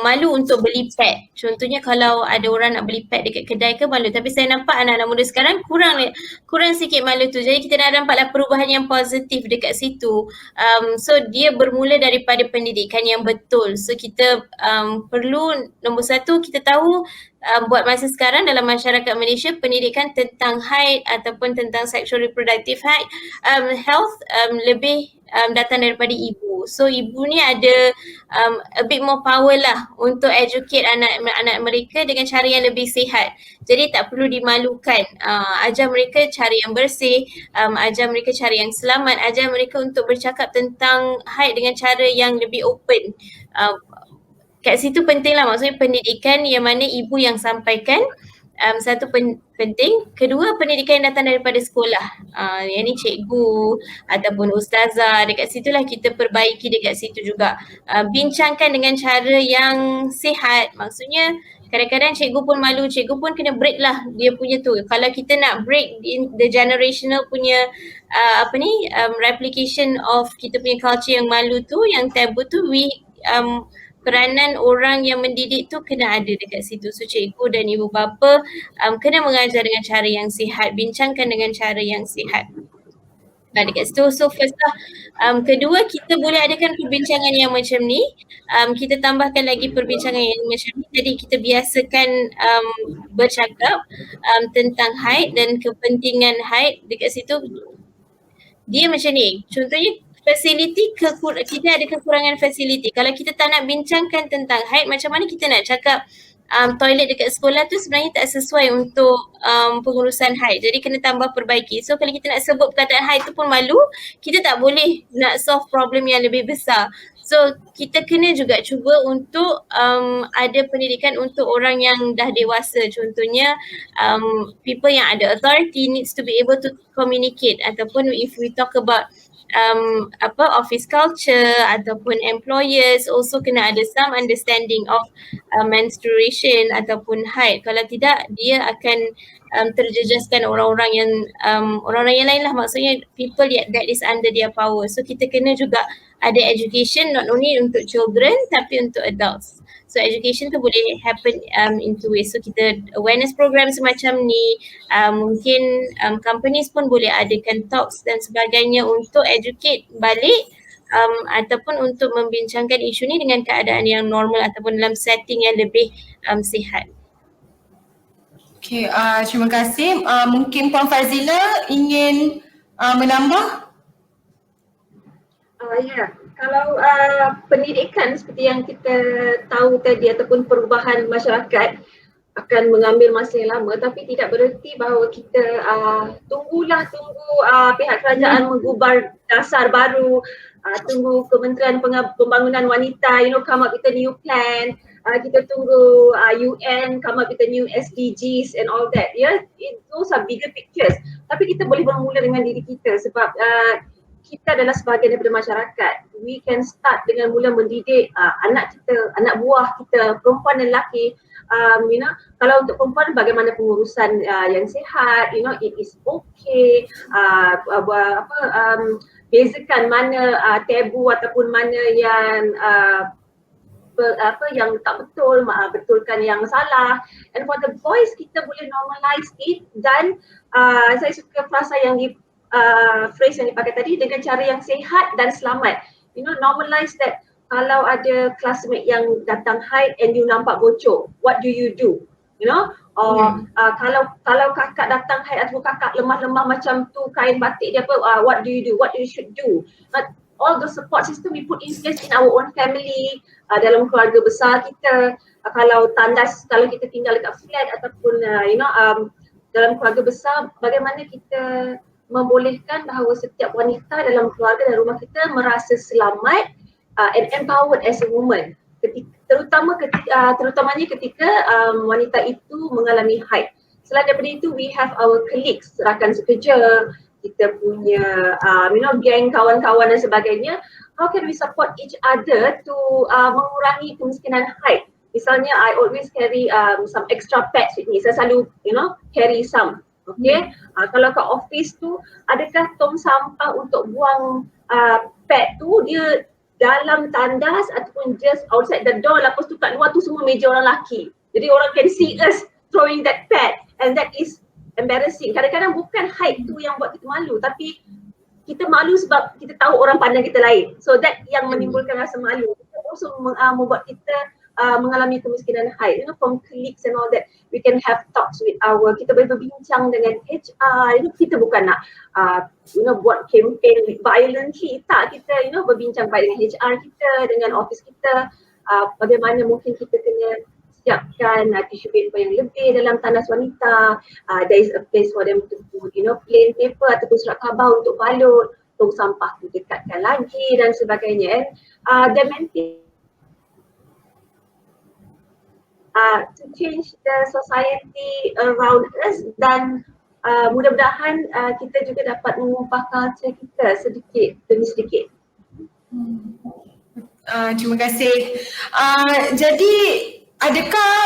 malu untuk beli pad. Contohnya kalau ada orang nak beli pad dekat kedai ke malu, tapi saya nampak anak-anak muda sekarang kurang sikit malu tu. Jadi kita dah nampaklah perubahan yang positif dekat situ. So dia bermula daripada pendidikan yang betul. So kita perlu, nombor satu, kita tahu buat masa sekarang dalam masyarakat Malaysia, pendidikan tentang haid ataupun tentang sexual reproductive health lebih datang daripada ibu. So ibu ni ada a bit more power lah untuk educate anak-anak mereka dengan cara yang lebih sihat. Jadi tak perlu dimalukan. Ajar mereka cara yang bersih, ajar mereka cara yang selamat, ajar mereka untuk bercakap tentang haid dengan cara yang lebih open. Kat situ penting lah, maksudnya pendidikan yang mana ibu yang sampaikan, satu penting. Kedua, pendidikan yang datang daripada sekolah, yang ni cikgu ataupun ustazah, dekat situlah kita perbaiki dekat situ juga. Bincangkan dengan cara yang sihat, maksudnya kadang-kadang cikgu pun malu, cikgu pun kena break lah dia punya tu. Kalau kita nak break the generational punya replication of kita punya culture yang malu tu, yang tabu tu, peranan orang yang mendidik tu kena ada dekat situ. So cikgu dan ibu bapa kena mengajar dengan cara yang sihat, bincangkan dengan cara yang sihat. Dekat situ. So first lah. Kedua, kita boleh adakan perbincangan yang macam ni. Kita tambahkan lagi perbincangan yang macam ni. Jadi kita biasakan bercakap tentang haid dan kepentingan haid dekat situ. Dia macam ni. Contohnya fasiliti, kita ada kekurangan fasiliti. Kalau kita tak nak bincangkan tentang haid, macam mana kita nak cakap toilet dekat sekolah tu sebenarnya tak sesuai untuk pengurusan haid. Jadi kena tambah perbaiki. So kalau kita nak sebut perkataan haid tu pun malu, kita tak boleh nak solve problem yang lebih besar. So kita kena juga cuba untuk ada pendidikan untuk orang yang dah dewasa. Contohnya people yang ada authority needs to be able to communicate, ataupun if we talk about office culture ataupun employers also kena ada some understanding of menstruation ataupun haid. Kalau tidak, dia akan terjejaskan orang-orang yang lain lah, maksudnya people that is under their power. So kita kena juga ada education not only untuk children tapi untuk adults. So education tu boleh happen in two ways. So kita awareness program semacam ni, mungkin companies pun boleh adakan talks dan sebagainya untuk educate balik ataupun untuk membincangkan isu ni dengan keadaan yang normal ataupun dalam setting yang lebih sihat. Okay, terima kasih. Mungkin Puan Fazila ingin menambah? Ya, kalau pendidikan seperti yang kita tahu tadi ataupun perubahan masyarakat akan mengambil masa yang lama, tapi tidak bererti bahawa kita tunggu pihak kerajaan menggubar dasar baru, tunggu Kementerian Pembangunan Wanita come up with a new plan, kita tunggu UN come up with a new SDGs and all that. Those are bigger pictures. Tapi kita boleh bermula dengan diri kita sebab kita adalah sebahagian daripada masyarakat. We can start dengan mula mendidik anak kita, anak buah kita, perempuan dan lelaki. Kalau untuk perempuan, bagaimana pengurusan yang sihat, it is okay. Bezakan mana tabu ataupun mana yang yang tak betul, betulkan yang salah. And for the boys, kita boleh normalize it dan saya suka frasa yang phrase yang dipakai tadi, dengan cara yang sihat dan selamat. Normalize that kalau ada classmate yang datang haid and you nampak bocor, what do you do? You know, or kalau kakak datang haid atau kakak lemah-lemah macam tu kain batik dia apa, what do you do? What you should do? All the support system we put in place in our own family, dalam keluarga besar kita. Kalau tandas, kalau kita tinggal dekat flat ataupun dalam keluarga besar, bagaimana kita membolehkan bahawa setiap wanita dalam keluarga dan rumah kita merasa selamat and empowered as a woman, terutamanya ketika wanita itu mengalami haid. Selain daripada itu, we have our colleagues, rakan sekerja, kita punya geng kawan-kawan dan sebagainya. How can we support each other to mengurangi kemiskinan haid? Misalnya, I always carry some extra pads with me. Saya selalu carry some. Okay, kalau kat office tu, adakah tong sampah untuk buang pad tu dia dalam tandas ataupun just outside the door, lepas tu kat luar tu semua meja orang lelaki. Jadi orang can see us throwing that pad, and that is embarrassing. Kadang-kadang bukan haid tu yang buat kita malu, tapi kita malu sebab kita tahu orang pandang kita lain. So that yang menimbulkan rasa malu. Kita also membuat kita mengalami kemiskinan haid. From colleagues and all that, we can have talks with kita boleh berbincang dengan HR. Kita bukan nak buat campaign with violently. Tak, kita berbincang baik dengan HR kita, dengan office kita. Bagaimana mungkin kita kena siapkan tissue paper yang lebih dalam tandas wanita. There is a place for them to put plain paper ataupun surat khabar untuk balut. Tong sampah tu dekatkan lagi dan sebagainya. And the main thing to change the society around us, dan mudah-mudahan kita juga dapat mengubah culture kita sedikit demi sedikit. Terima kasih. Jadi adakah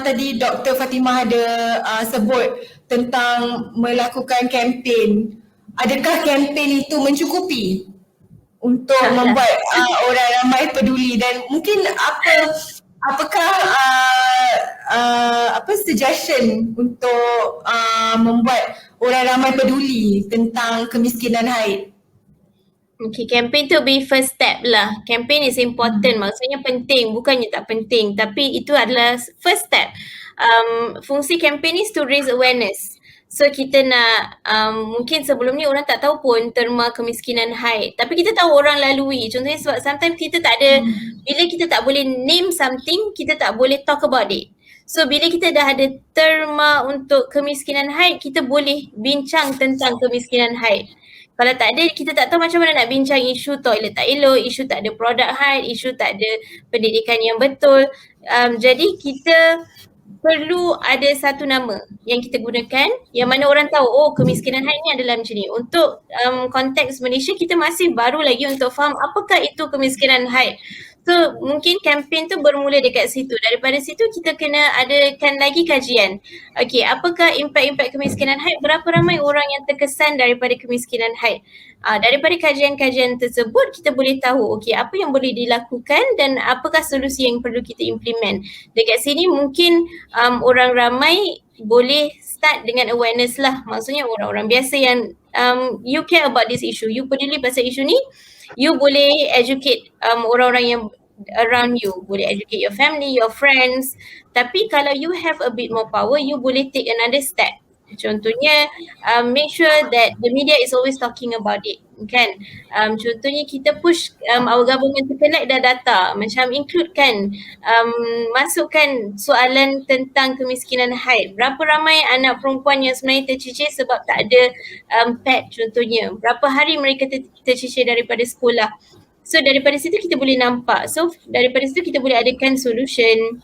tadi Dr. Fatimah ada sebut tentang melakukan kempen? Adakah kempen itu mencukupi untuk membuat orang ramai peduli, dan mungkin apakah suggestion untuk membuat orang ramai peduli tentang kemiskinan haid? Okay, campaign tu be first step lah. Campaign is important, maksudnya penting, bukannya tak penting, tapi itu adalah first step. Fungsi campaign is to raise awareness. So kita nak, mungkin sebelum ni orang tak tahu pun terma kemiskinan haid, tapi kita tahu orang lalui. Contohnya sebab sometimes kita tak ada, bila kita tak boleh name something, kita tak boleh talk about it. So bila kita dah ada terma untuk kemiskinan haid, kita boleh bincang tentang kemiskinan haid. Kalau tak ada, kita tak tahu macam mana nak bincang isu toilet tak elok, isu tak ada produk haid, isu tak ada pendidikan yang betul. Jadi kita perlu ada satu nama yang kita gunakan yang mana orang tahu, oh kemiskinan haid ni adalah macam ni. Untuk konteks Malaysia, kita masih baru lagi untuk faham apakah itu kemiskinan haid. So mungkin kempen tu bermula dekat situ. Daripada situ kita kena adakan lagi kajian. Okay, apakah impak-impak kemiskinan haid? Berapa ramai orang yang terkesan daripada kemiskinan haid? Daripada kajian-kajian tersebut kita boleh tahu okay, apa yang boleh dilakukan dan apakah solusi yang perlu kita implement. Dekat sini mungkin orang ramai boleh start dengan awareness lah. Maksudnya orang-orang biasa yang you care about this issue, you peduli pasal isu ni, you boleh educate orang-orang yang around you, boleh educate your family, your friends. Tapi kalau you have a bit more power, you boleh take another step. Contohnya make sure that the media is always talking about it, kan? Contohnya kita push our government to collect the data, macam includekan masukkan soalan tentang kemiskinan haid. Berapa ramai anak perempuan yang sebenarnya tercicir sebab tak ada pad contohnya. Berapa hari mereka tercicir daripada sekolah. So daripada situ kita boleh nampak. So daripada situ kita boleh adakan solution.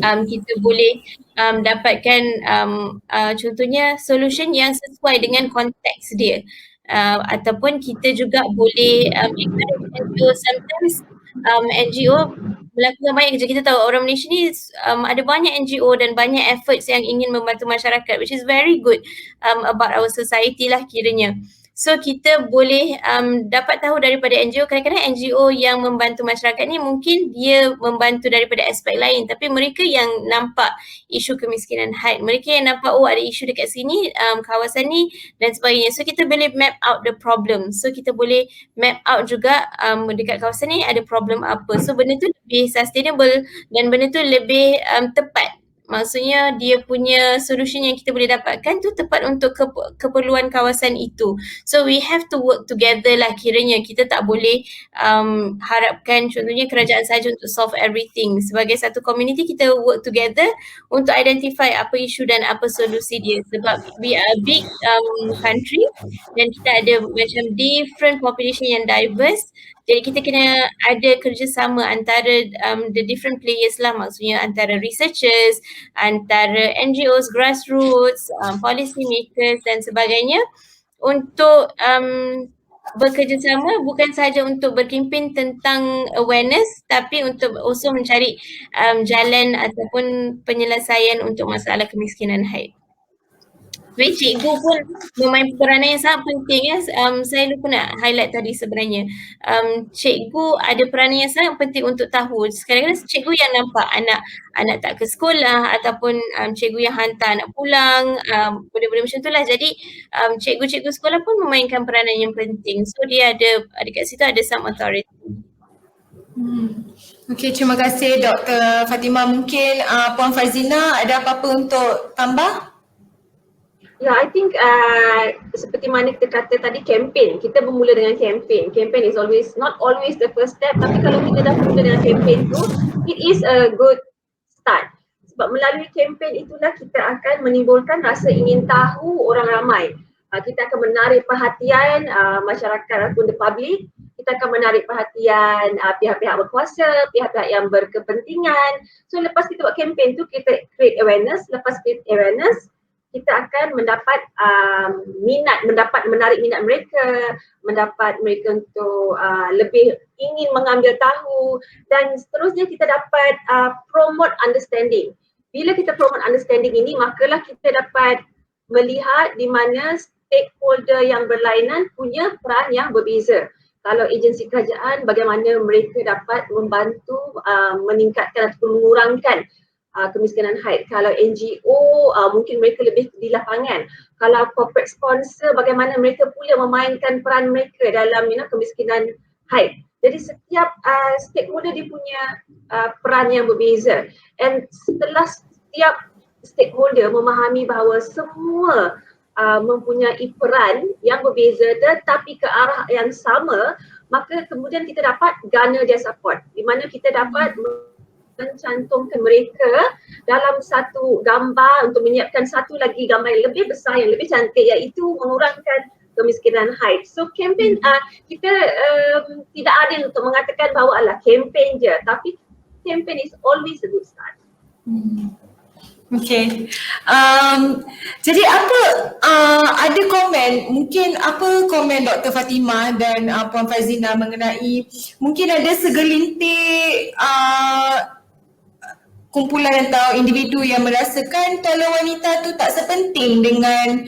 Kita boleh dapatkan contohnya solution yang sesuai dengan konteks dia. Ataupun kita juga boleh encourage NGO. Sometimes NGO melakukan banyak kerja. Kita tahu orang Malaysia ni ada banyak NGO dan banyak efforts yang ingin membantu masyarakat, which is very good about our society lah kiranya. So kita boleh dapat tahu daripada NGO, kadang-kadang NGO yang membantu masyarakat ni mungkin dia membantu daripada aspek lain, tapi mereka yang nampak isu kemiskinan haid, mereka yang nampak ada isu dekat sini, kawasan ni dan sebagainya. So kita boleh map out the problem. So kita boleh map out juga dekat kawasan ni ada problem apa. So benda tu lebih sustainable dan benda tu lebih tepat. Maksudnya dia punya solution yang kita boleh dapatkan tu tepat untuk keperluan kawasan itu. So we have to work together lah kiranya. Kita tak boleh harapkan contohnya kerajaan saja untuk solve everything. Sebagai satu community kita work together untuk identify apa isu dan apa solusi dia. Sebab we are a big country dan kita ada macam different population yang diverse. Jadi kita kena ada kerjasama antara the different players lah, maksudnya antara researchers, antara NGOs, grassroots, policy makers dan sebagainya untuk bekerjasama bukan sahaja untuk berkempen tentang awareness tapi untuk also mencari jalan ataupun penyelesaian untuk masalah kemiskinan haid. Jadi cikgu pun memain peranan yang sangat penting ya. Saya lupa nak highlight tadi sebenarnya. Cikgu ada peranan yang sangat penting untuk tahu. Kadang-kadang cikgu yang nampak anak tak ke sekolah ataupun cikgu yang hantar anak pulang, benda-benda macam itulah. Jadi cikgu-cikgu sekolah pun memainkan peranan yang penting. So dia ada dekat situ ada some authority. Okey, terima kasih Dr. Fatimah. Mungkin Puan Farzina ada apa-apa untuk tambah? Yeah, I think seperti mana kita kata tadi, campaign. Kita bermula dengan campaign. Campaign is always, not always the first step, tapi kalau kita dah bermula dengan campaign tu, it is a good start. Sebab melalui campaign itulah kita akan menimbulkan rasa ingin tahu orang ramai. Kita akan menarik perhatian masyarakat ataupun the public. Kita akan menarik perhatian pihak-pihak berkuasa, pihak-pihak yang berkepentingan. So lepas kita buat campaign tu, kita create awareness. Lepas create awareness, kita akan mendapat menarik minat mereka, mendapat mereka untuk lebih ingin mengambil tahu dan seterusnya kita dapat promote understanding. Bila kita promote understanding ini, makalah kita dapat melihat di mana stakeholder yang berlainan punya peran yang berbeza. Kalau agensi kerajaan, bagaimana mereka dapat membantu meningkatkan atau mengurangkan kemiskinan haid. Kalau NGO mungkin mereka lebih di lapangan. Kalau corporate sponsor, bagaimana mereka pula memainkan peran mereka dalam kemiskinan haid. Jadi setiap stakeholder dia punya peran yang berbeza. And setelah setiap stakeholder memahami bahawa semua mempunyai peran yang berbeza tetapi ke arah yang sama, maka kemudian kita dapat garner their support. Di mana kita dapat mencantumkan mereka dalam satu gambar untuk menyiapkan satu lagi gambar yang lebih besar, yang lebih cantik, iaitu mengurangkan kemiskinan haid. So campaign kita tidak adil untuk mengatakan bahawa campaign je, tapi campaign is always a good start. Okay. Jadi ada komen, mungkin apa komen Dr. Fatimah dan Puan Farzina mengenai mungkin ada segelintir kumpulan atau individu yang merasakan tolong wanita tu tak sepenting dengan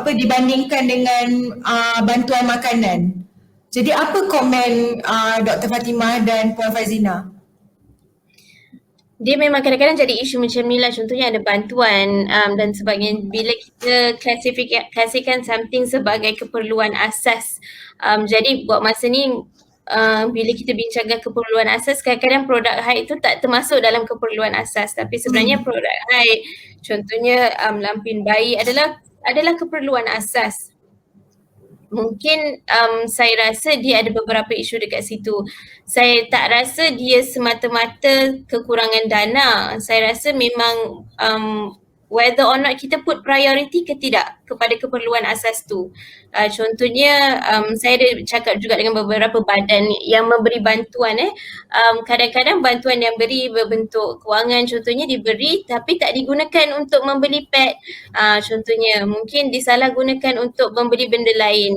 dibandingkan dengan bantuan makanan. Jadi apa komen Dr. Fatimah dan Puan Farzina? Dia memang kadang-kadang jadi isu macam ni lah, contohnya ada bantuan dan sebagainya. Bila kita klasifikasikan something sebagai keperluan asas, jadi buat masa ni bila kita bincangkan keperluan asas, kadang-kadang produk haid itu tak termasuk dalam keperluan asas, tapi sebenarnya produk haid, contohnya lampin bayi adalah keperluan asas. Mungkin saya rasa dia ada beberapa isu dekat situ. Saya tak rasa dia semata-mata kekurangan dana. Saya rasa memang whether or not kita put priority ke tidak kepada keperluan asas tu. Contohnya saya ada cakap juga dengan beberapa badan yang memberi bantuan kadang-kadang bantuan yang beri berbentuk kewangan, contohnya diberi tapi tak digunakan untuk membeli pad. Contohnya mungkin disalahgunakan untuk membeli benda lain.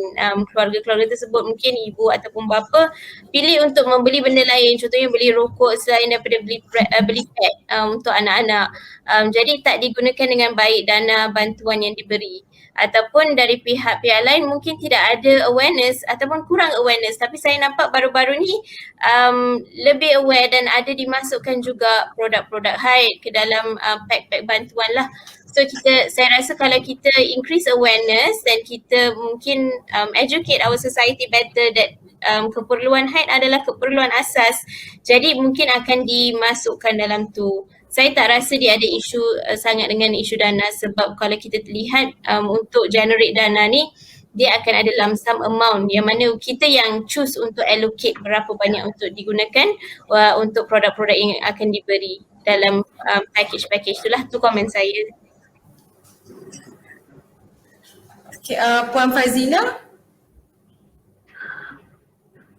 Keluarga-keluarga tersebut mungkin ibu ataupun bapa pilih untuk membeli benda lain, contohnya beli rokok selain daripada beli pad untuk anak-anak. Jadi tak digunakan dengan baik dana bantuan yang diberi. ataupun dari pihak-pihak lain mungkin tidak ada awareness ataupun kurang awareness, tapi saya nampak baru-baru ni lebih aware dan ada dimasukkan juga produk-produk haid ke dalam pack-pack bantuan lah. So saya rasa kalau kita increase awareness dan kita mungkin educate our society better that keperluan haid adalah keperluan asas, jadi mungkin akan dimasukkan dalam tu. Saya tak rasa dia ada isu sangat dengan isu dana, sebab kalau kita lihat untuk generate dana ni dia akan ada lump sum amount yang mana kita yang choose untuk allocate berapa banyak untuk digunakan untuk produk-produk yang akan diberi dalam package-package tu lah. Tu komen saya. Okay, Puan Fazina?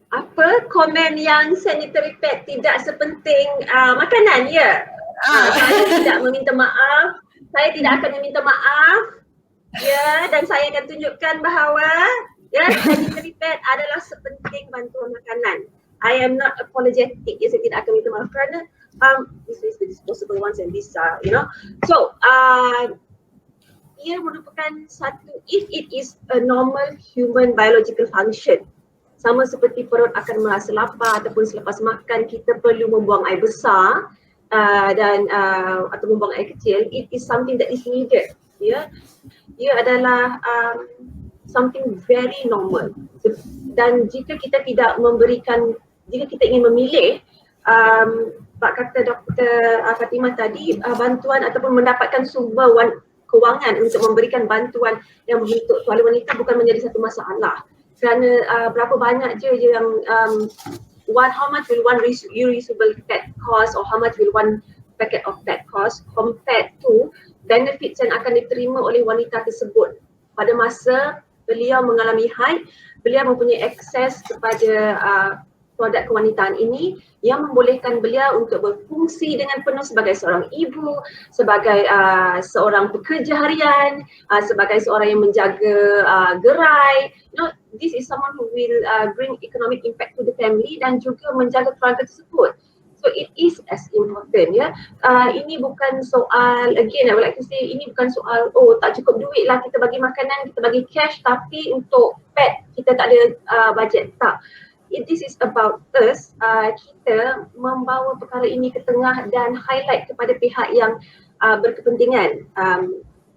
Apa komen yang sanitary pad tidak sepenting makanan, ya? Saya tidak meminta maaf. Saya tidak akan meminta maaf. Ya, dan saya akan tunjukkan bahawa ya, sanitary pad adalah sepenting bantuan makanan. I am not apologetic. Ya, saya tidak akan minta maaf kerana this is the disposable ones and this so ia merupakan satu, if it is a normal human biological function, sama seperti perut akan merasa lapar ataupun selepas makan kita perlu membuang air besar atau membuang air kecil, it is something that is needed. Ya, ia adalah something very normal. Dan jika kita tidak memberikan, jika kita ingin memilih Pak kata Dr. Fatimah tadi, bantuan ataupun mendapatkan sumber kewangan untuk memberikan bantuan yang berbentuk tuala wanita bukan menjadi satu masalah. Kerana berapa banyak je yang how much will one reusable pad cost, or how much will one packet of pad cost compared to benefits yang akan diterima oleh wanita tersebut. Pada masa beliau mengalami haid, beliau mempunyai akses kepada produk kewanitaan ini yang membolehkan beliau untuk berfungsi dengan penuh sebagai seorang ibu, sebagai seorang pekerja harian, sebagai seorang yang menjaga gerai. This is someone who will bring economic impact to the family dan juga menjaga keluarga tersebut. So it is as important, ya. Ini bukan soal, again I would like to say, ini bukan soal tak cukup duit lah kita bagi makanan, kita bagi cash, tapi untuk pad kita tak ada budget. Tak. This is about us, kita membawa perkara ini ke tengah dan highlight kepada pihak yang berkepentingan.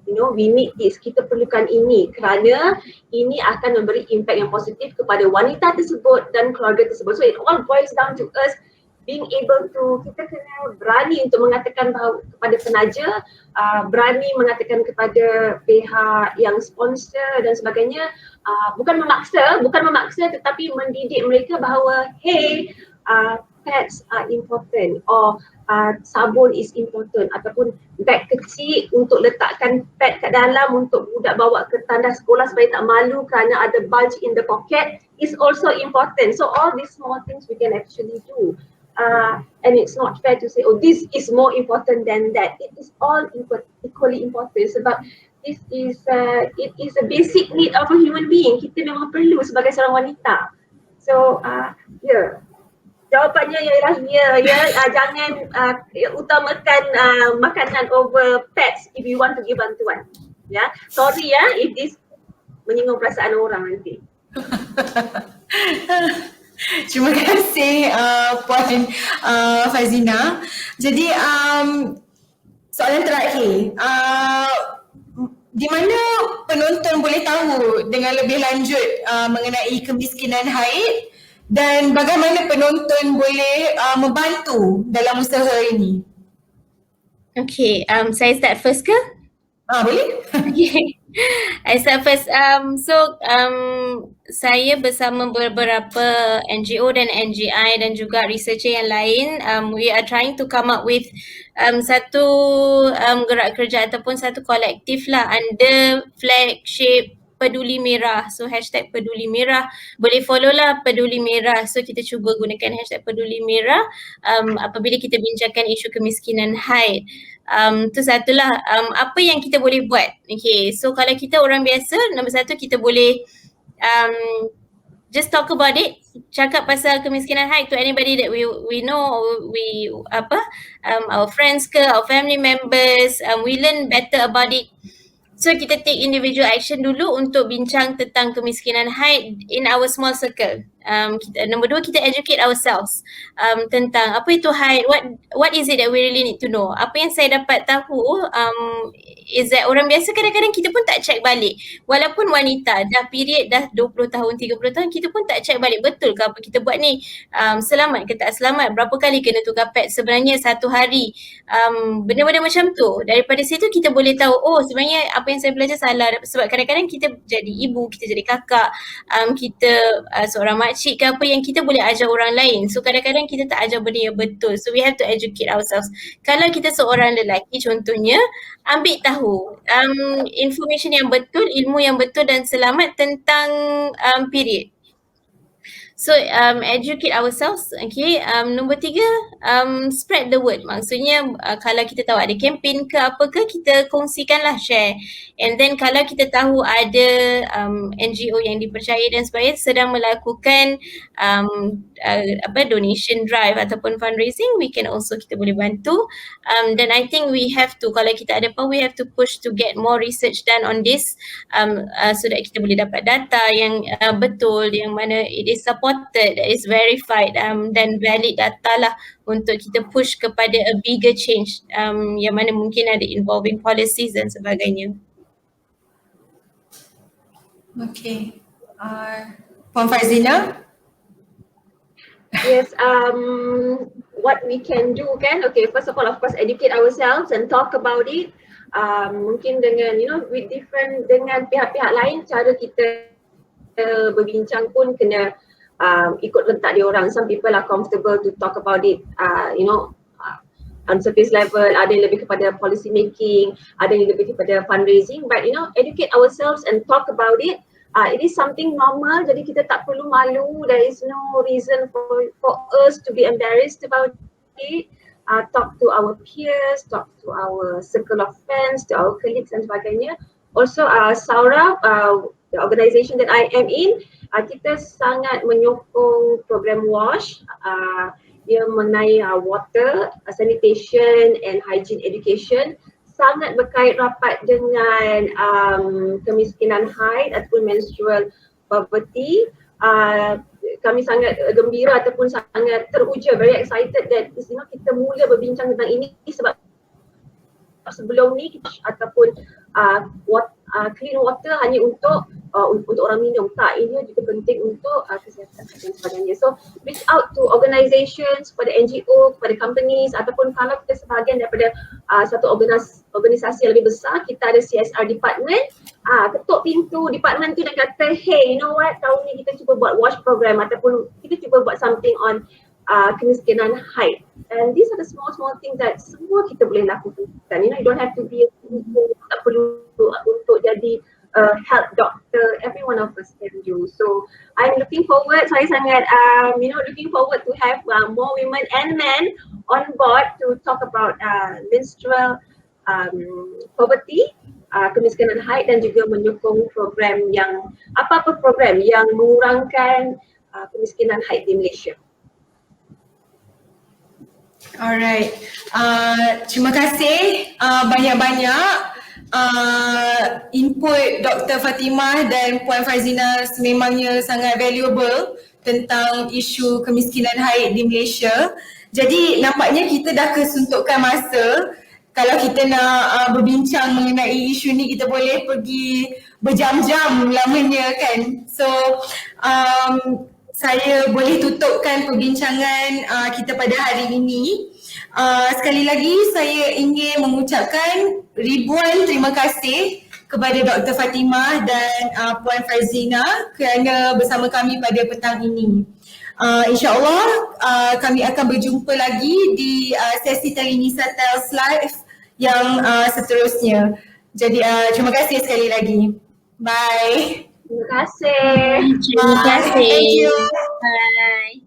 We need this, kita perlukan ini kerana ini akan memberi impact yang positif kepada wanita tersebut dan keluarga tersebut. So it all boils down to us being able to, kita kena berani untuk mengatakan bahawa kepada penaja, berani mengatakan kepada pihak yang sponsor dan sebagainya, bukan memaksa tetapi mendidik mereka bahawa hey, pads are important, or sabun is important, ataupun beg kecil untuk letakkan pad kat dalam untuk budak bawa ke tandas sekolah supaya tak malu kerana ada bulge in the pocket is also important. So all these small things we can actually do. And it's not fair to say, this is more important than that. It is all equally important sebab this is it is a basic need of a human being. Kita memang perlu sebagai seorang wanita. So jawapannya ialah jangan utamakan makanan over pets if you want to give bantuan. Ya, sorry ya if this menyinggung perasaan orang nanti. Terima kasih Puan Fazina. Jadi soalan terakhir, di mana penonton boleh tahu dengan lebih lanjut mengenai kemiskinan haid dan bagaimana penonton boleh membantu dalam usaha ini? Okay, saya start first ke? Boleh? Okay. I start first. Saya bersama beberapa NGO dan NGI dan juga researcher yang lain, we are trying to come up with satu gerak kerja ataupun satu kolektif lah under flagship Peduli Merah. So hashtag Peduli Merah, boleh follow lah Peduli Merah. So kita cuba gunakan hashtag Peduli Merah apabila kita bincangkan isu kemiskinan haid. Tu satulah apa yang kita boleh buat. Okay, so kalau kita orang biasa, nombor satu kita boleh just talk about it, cakap pasal kemiskinan haid to anybody that we know, our friends ke, our family members, we learn better about it. So kita take individual action dulu untuk bincang tentang kemiskinan height in our small circle. Nombor 2, kita educate ourselves tentang apa itu height, what is it that we really need to know. Apa yang saya dapat tahu is that orang biasa kadang-kadang kita pun tak check balik. Walaupun wanita dah period dah 20 tahun, 30 tahun, kita pun tak check balik betul ke apa kita buat ni selamat ke tak selamat, berapa kali kena tukar pad sebenarnya satu hari, benda-benda macam tu. Daripada situ kita boleh tahu, oh sebenarnya apa yang saya belajar salah. Sebab kadang-kadang kita jadi ibu, kita jadi kakak, kita seorang makcik ke apa yang kita boleh ajar orang lain. So kadang-kadang kita tak ajar benda yang betul. So we have to educate ourselves. Kalau kita seorang lelaki contohnya, ambil tahu information yang betul, ilmu yang betul dan selamat tentang period. So educate ourselves. Okay. Nombor 3, spread the word. Maksudnya kalau kita tahu ada campaign ke apa ke, kita kongsikanlah, share. And then kalau kita tahu ada NGO yang dipercayai dan sebagainya sedang melakukan donation drive ataupun fundraising, kita boleh bantu. Then I think we have to, kalau kita ada power, we have to push to get more research done on this so that kita boleh dapat data yang betul, yang mana it is supported, that is verified dan valid data lah untuk kita push kepada a bigger change yang mana mungkin ada involving policies dan sebagainya. Okay. Puan Farzina? Yes, what we can do kan, okay, first of all, of course, educate ourselves and talk about it. Mungkin dengan, with different, dengan pihak-pihak lain, cara kita berbincang pun kena ikut letak dia orang. Some people are comfortable to talk about it, on surface level, ada yang lebih kepada policy making, ada yang lebih kepada fundraising, but educate ourselves and talk about it. It is something normal, jadi kita tak perlu malu. There is no reason for us to be embarrassed about it. Talk to our peers, talk to our circle of friends, to our colleagues dan sebagainya. Also, Saura, the organisation that I am in, kita sangat menyokong program WASH. Dia mengenai water, sanitation and hygiene education. Sangat berkait rapat dengan kemiskinan haid ataupun menstrual poverty. Kami sangat gembira ataupun sangat teruja, very excited that kita mula berbincang tentang ini sebab sebelum ni ataupun clean water hanya untuk orang minum. Tak, ini juga penting untuk kesihatan dan sebagainya. So reach out to organizations, kepada NGO, kepada companies, ataupun kalau kita sebahagian daripada satu organisasi yang lebih besar, kita ada CSR department, ketuk pintu department tu dan kata, hey, you know what, tahun ni kita cuba buat WASH program ataupun kita cuba buat something on kemiskinan haid. And these are the small things that semua kita boleh lakukan. You don't have to be tak perlu untuk jadi health doctor. Every one of us can do. So I'm looking forward, saya sangat looking forward to have more women and men on board to talk about menstrual poverty, kemiskinan haid, dan juga menyokong program yang apa-apa program yang mengurangkan kemiskinan haid di Malaysia. Alright, terima kasih banyak-banyak input Dr. Fatimah dan Puan Farzina sememangnya sangat valuable tentang isu kemiskinan haid di Malaysia. Jadi nampaknya kita dah kesuntukkan masa. Kalau kita nak berbincang mengenai isu ni, kita boleh pergi berjam-jam lamanya kan. So saya boleh tutupkan perbincangan kita pada hari ini. Sekali lagi saya ingin mengucapkan ribuan terima kasih kepada Dr. Fatimah dan Puan Farzina kerana bersama kami pada petang ini. InsyaAllah kami akan berjumpa lagi di sesi Talinisa Tales Live yang seterusnya. Jadi terima kasih sekali lagi. Bye. Terima kasih. Terima kasih. Thank you. Bye.